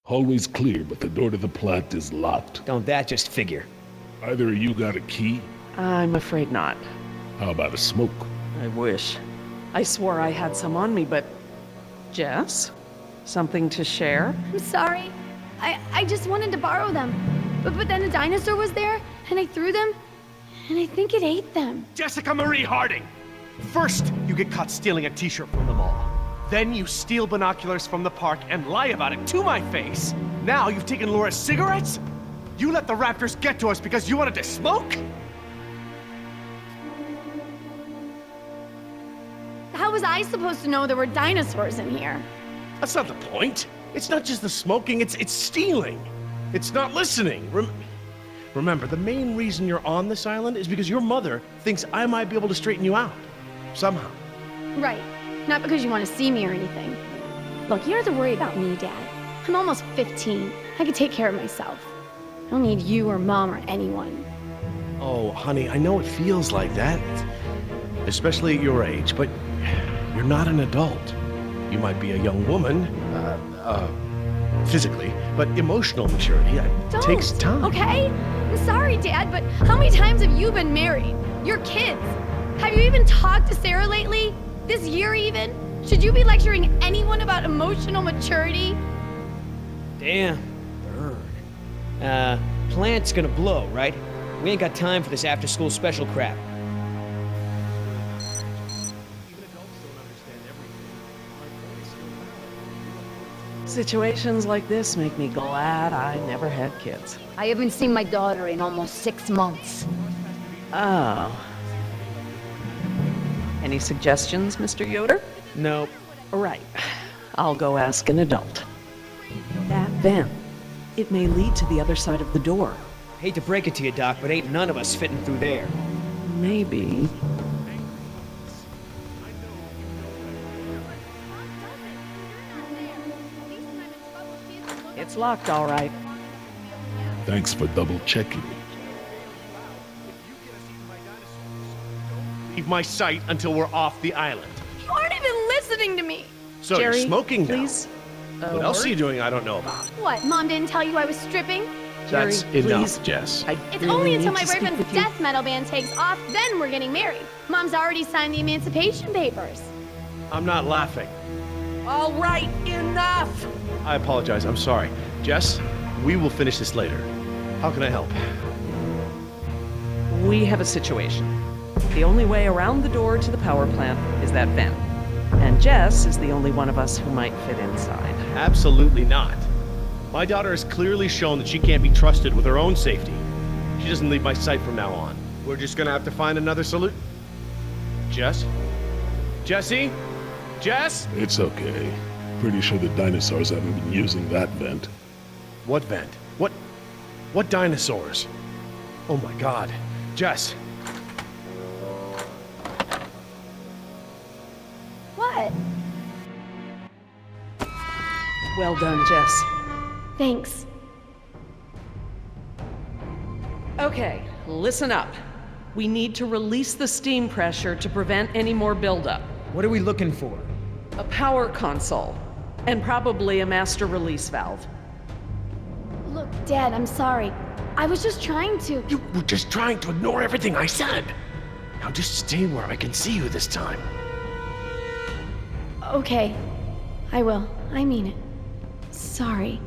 Hallway's clear, but the door to the plant is locked. Don't that just figure? Either of you got a key? I'm afraid not. How about a smoke? I wish. I swore I had some on me, but Jess? Something to share? I'm sorry. I just wanted to borrow them. But then a dinosaur was there, and I threw them, and I think it ate them. Jessica Marie Harding! First, you get caught stealing a t-shirt from the mall. Then you steal binoculars from the park and lie about it to my face. Now you've taken Laura's cigarettes? You let the raptors get to us because you wanted to smoke? How was I supposed to know there were dinosaurs in here? That's not the point. It's not just the smoking, it's stealing. It's not listening. Remember, the main reason you're on this island is because your mother thinks I might be able to straighten you out. Somehow. Right. Not because you want to see me or anything. Look, you don't have to worry about me, Dad. I'm almost 15. I can take care of myself. I don't need you or Mom or anyone. Oh, honey, I know it feels like that. Especially at your age, but you're not an adult. You might be a young woman, physically, but emotional maturity, that takes time. Okay? I'm sorry, Dad, but how many times have you been married? Your kids? Have you even talked to Sarah lately? This year even? Should you be lecturing anyone about emotional maturity? Damn. Burn. Plant's gonna blow, right? We ain't got time for this after-school special crap. Situations like this make me glad I never had kids. I haven't seen my daughter in almost 6 months. Oh. Any suggestions, Mr. Yoder? Nope. Right. I'll go ask an adult. That vent. It may lead to the other side of the door. Hate to break it to you, Doc, but ain't none of us fitting through there. Maybe. It's locked, all right. Thanks for double checking. Leave my sight until we're off the island. You aren't even listening to me. So Jerry, you're smoking now. please. What else are you doing I don't know about? What, Mom didn't tell you I was stripping? That's Jerry, enough, please. Jess. It's only until my boyfriend's death metal band takes off, then we're getting married. Mom's already signed the emancipation papers. I'm not laughing. All right, enough! I apologize. I'm sorry. Jess, we will finish this later. How can I help? We have a situation. The only way around the door to the power plant is that vent. And Jess is the only one of us who might fit inside. Absolutely not. My daughter has clearly shown that she can't be trusted with her own safety. She doesn't leave my sight from now on. We're just gonna have to find another solution. Jess? Jessie? Jess? It's okay. Pretty sure the dinosaurs haven't been using that vent. What vent? What dinosaurs? Oh my god. Jess. What? Well done, Jess. Thanks. Okay, listen up. We need to release the steam pressure to prevent any more buildup. What are we looking for? A power console, and probably a master release valve. Look, Dad, I'm sorry. I was just trying to... You were just trying to ignore everything I said. Now just stay where I can see you this time. Okay. I will. I mean it. Sorry.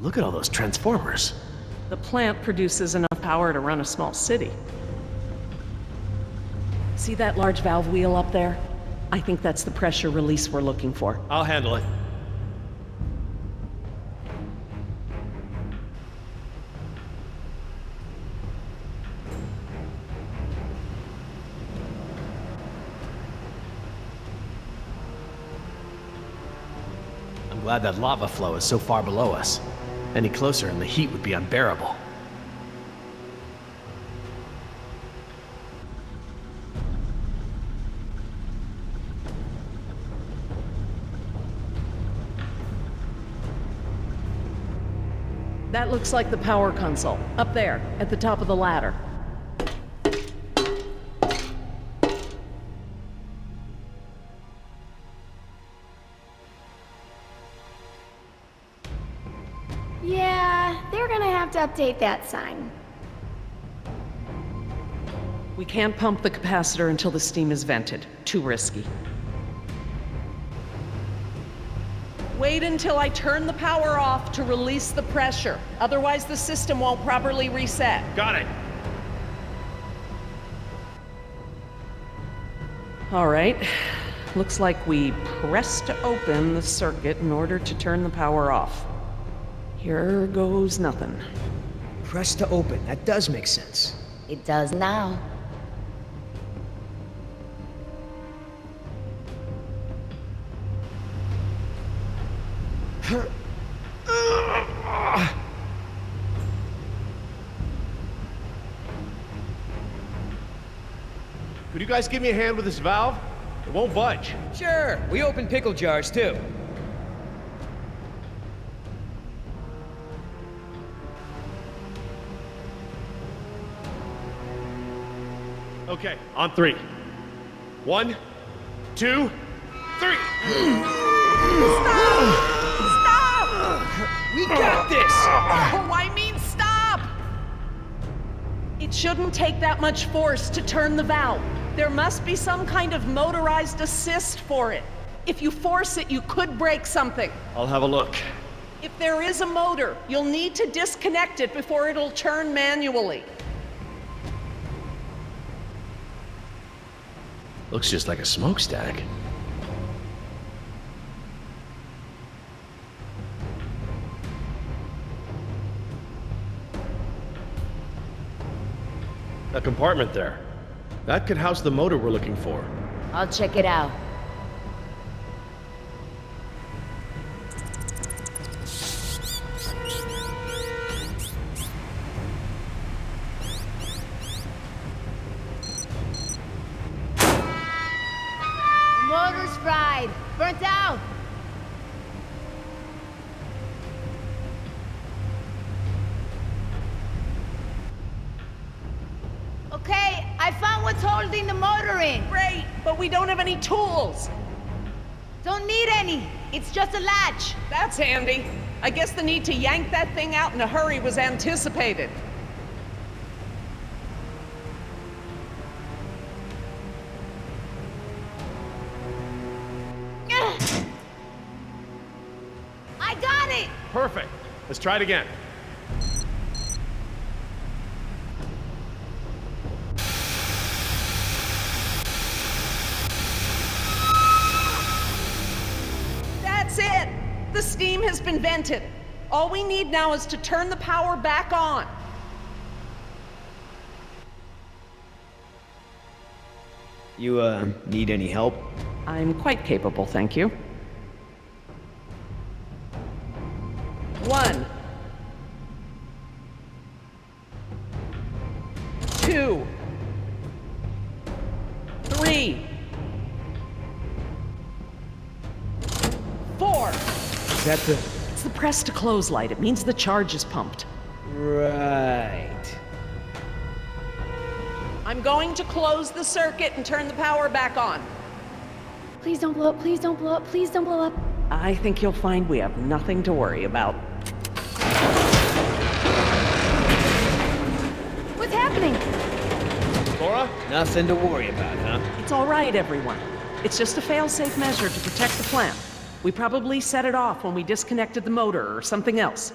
Look at all those transformers. The plant produces enough power to run a small city. See that large valve wheel up there? I think that's the pressure release we're looking for. I'll handle it. I'm glad that lava flow is so far below us. Any closer and the heat would be unbearable. That looks like the power console, up there, at the top of the ladder. Yeah, they're gonna have to update that sign. We can't pump the capacitor until the steam is vented. Too risky. Wait until I turn the power off to release the pressure. Otherwise, the system won't properly reset. Got it. All right. Looks like we pressed to open the circuit in order to turn the power off. Here goes nothing. Press to open. That does make sense. It does now. Could you guys give me a hand with this valve? It won't budge. Sure, we open pickle jars too. Okay, on 3. 1, 2, 3. We got this! Oh, I mean, stop! It shouldn't take that much force to turn the valve. There must be some kind of motorized assist for it. If you force it, you could break something. I'll have a look. If there is a motor, you'll need to disconnect it before it'll turn manually. Looks just like a smokestack. A compartment there. That could house the motor we're looking for. I'll check it out. Motor's fried. Burnt out. Okay, I found what's holding the motor in. Great, but we don't have any tools. Don't need any. It's just a latch. That's handy. I guess the need to yank that thing out in a hurry was anticipated. I got it. Perfect. Let's try it again. That's it! The steam has been vented. All we need now is to turn the power back on. You, need any help? I'm quite capable, thank you. 1, 2, 3, 4. Is that the... It's the press to close light. It means the charge is pumped. Right. I'm going to close the circuit and turn the power back on. Please don't blow up, please don't blow up, please don't blow up. I think you'll find we have nothing to worry about. What's happening? Laura? Nothing to worry about, huh? It's all right, everyone. It's just a fail-safe measure to protect the plant. We probably set it off when we disconnected the motor or something else.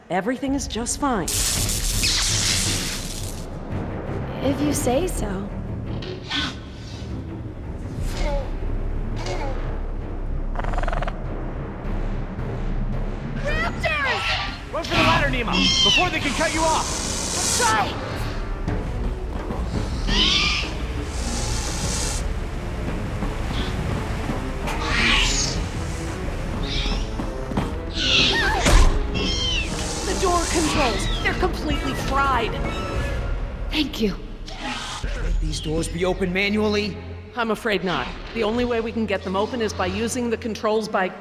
Everything is just fine. If you say so. Raptors! Run for the ladder, Nemo, before they can cut you off. Let's try! The door controls, they're completely fried. Thank you. These doors be open manually? I'm afraid not. The only way we can get them open is by using the controls by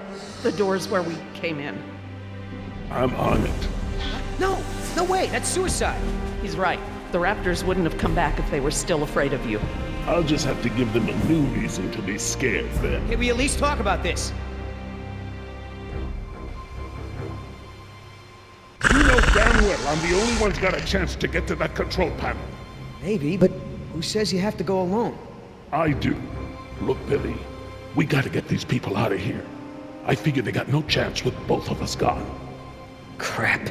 the doors where we came in. I'm on it. No, no way, that's suicide. He's right. The Raptors wouldn't have come back if they were still afraid of you. I'll just have to give them a new reason to be scared then. Can we at least talk about this? You know damn well I'm the only one's got a chance to get to that control panel. Maybe, but Who says you have to go alone? I do. Look, Billy, we gotta get these people out of here. I figure they got no chance with both of us gone. Crap.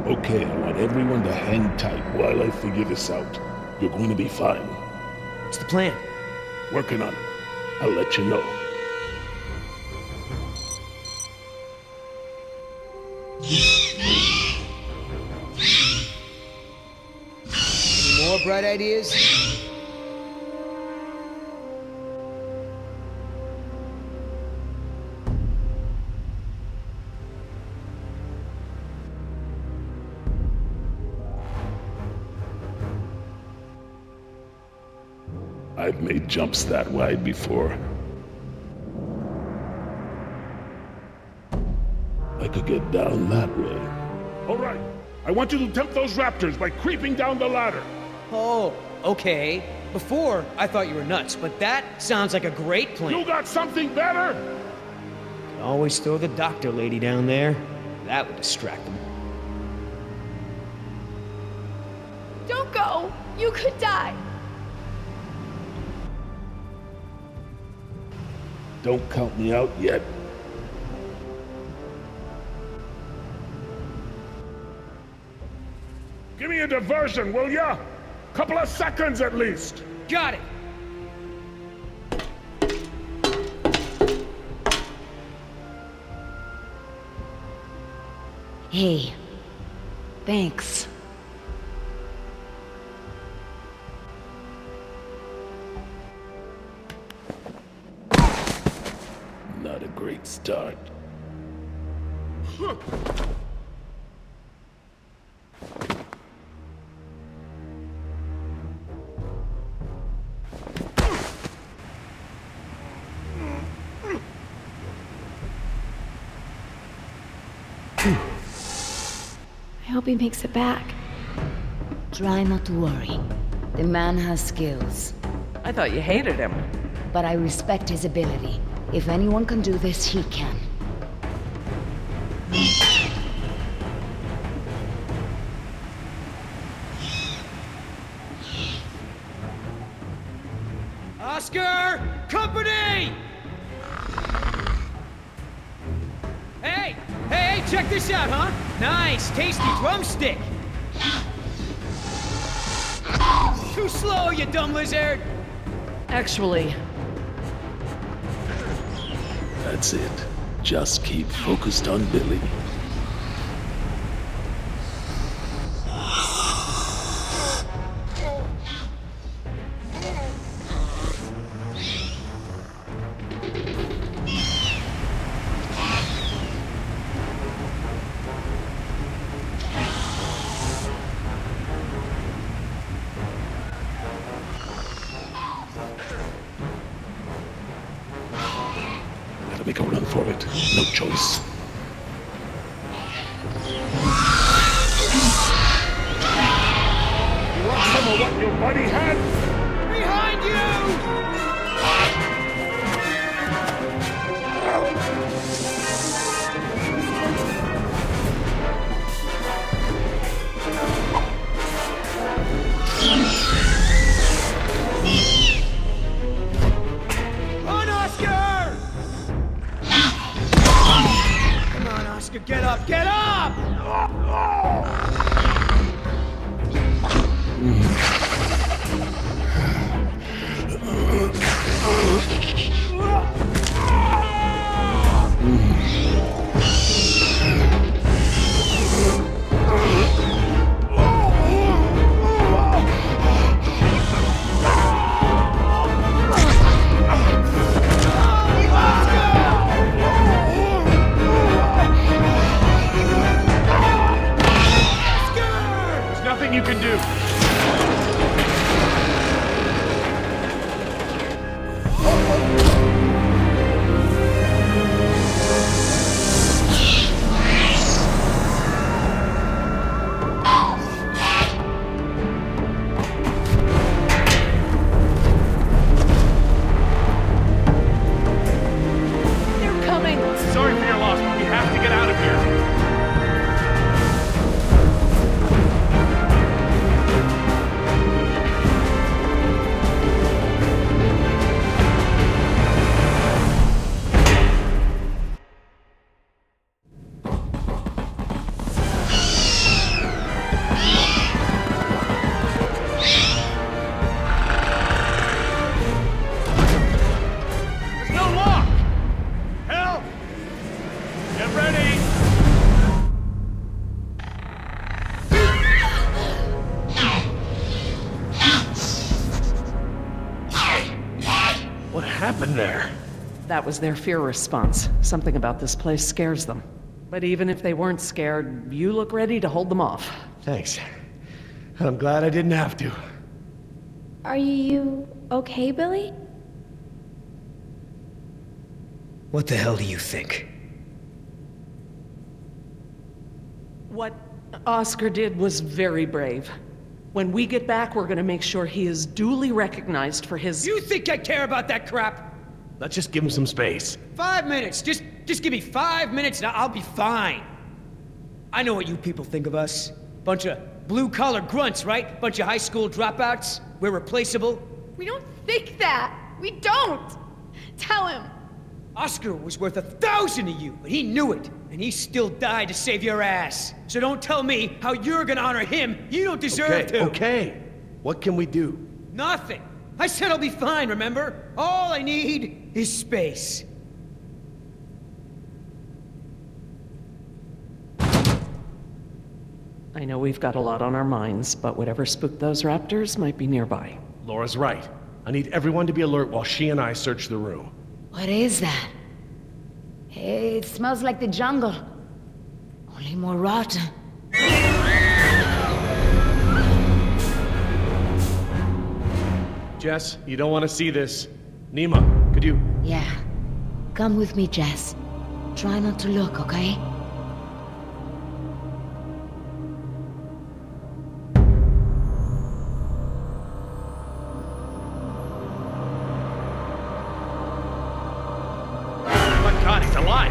Okay, I want everyone to hang tight while I figure this out. You're going to be fine. What's the plan? Working on it. I'll let you know. Any more bright ideas? I've made jumps that wide before. I could get down that way. All right, I want you to tempt those raptors by creeping down the ladder. Oh, okay. Before, I thought you were nuts, but that sounds like a great plan. You got something better? Always throw the doctor lady down there. That would distract them. Don't go! You could die! Don't count me out yet. Give me a diversion, will ya? Couple of seconds at least. Got it! Hey, thanks. Not a great start. I hope he makes it back. Try not to worry. The man has skills, I thought you hated him. but I respect his ability. If anyone can do this, he can. Oscar! Company! Hey! Hey, check this out, huh? Nice, tasty drumstick! Too slow, you dumb lizard! Actually, That's it. Just keep focused on Billy. Gotta make a run for it. No choice. You want some of what your buddy had? Behind you! On, Oscar! Come on, Oscar, get up, get up! happened there? That was their fear response. Something about this place scares them. But even if they weren't scared, you look ready to hold them off. Thanks. I'm glad I didn't have to. Are you okay, Billy? What the hell do you think? What Oscar did was very brave. When we get back, we're gonna make sure he is duly recognized for his— You think I care about that crap? Let's just give him some space. 5 minutes. Just give me 5 minutes and I'll be fine. I know what you people think of us. Bunch of blue-collar grunts, right? Bunch of high school dropouts. We're replaceable. We don't think that. We don't. Tell him. Oscar was worth 1,000 of you, but he knew it. And he still died to save your ass. So don't tell me how you're gonna honor him. You don't deserve to. Okay. What can we do? Nothing. I said I'll be fine, remember? All I need is space. I know we've got a lot on our minds, but whatever spooked those raptors might be nearby. Laura's right. I need everyone to be alert while she and I search the room. What is that? It smells like the jungle. Only more rotten. Jess, you don't want to see this. Nima, could you... Yeah. Come with me, Jess. Try not to look, okay? My God, he's alive!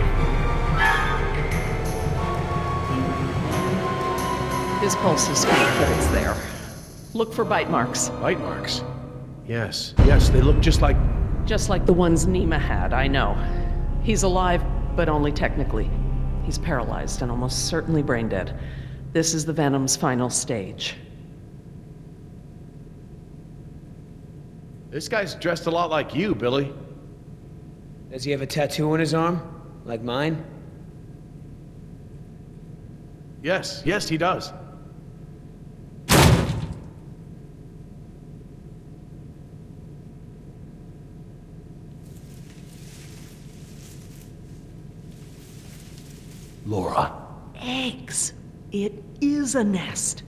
His pulse is faint, but it's there. Look for bite marks. Bite marks? Yes, they look just like... Just like the ones Nima had, I know. He's alive, but only technically. He's paralyzed and almost certainly brain dead. This is the Venom's final stage. This guy's dressed a lot like you, Billy. Does he have a tattoo on his arm? Like mine? Yes, he does. Laura. Eggs. It is a nest.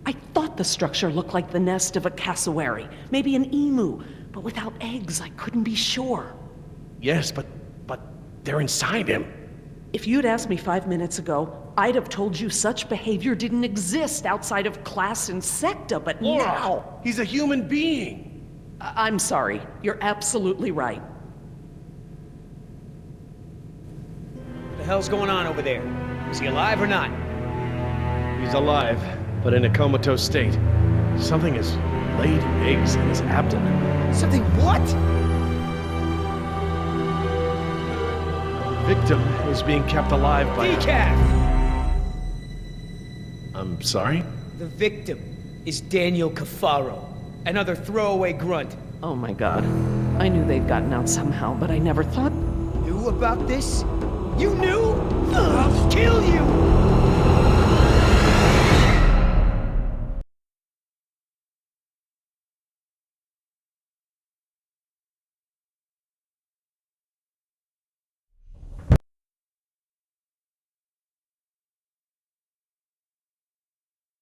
I thought the structure looked like the nest of a cassowary, maybe an emu, but without eggs, I couldn't be sure. Yes, but they're inside him. If you'd asked me 5 minutes ago, I'd have told you such behavior didn't exist outside of class Insecta, but Laura, now... he's a human being. I'm sorry. You're absolutely right. What the hell's going on over there? Is he alive or not? He's alive, but in a comatose state. Something has laid eggs in his abdomen. Something what? The victim is being kept alive by... Decaf! I'm sorry? The victim is Daniel Cafaro, another throwaway grunt. Oh my god. I knew they'd gotten out somehow, but I never thought... Knew about this? You knew?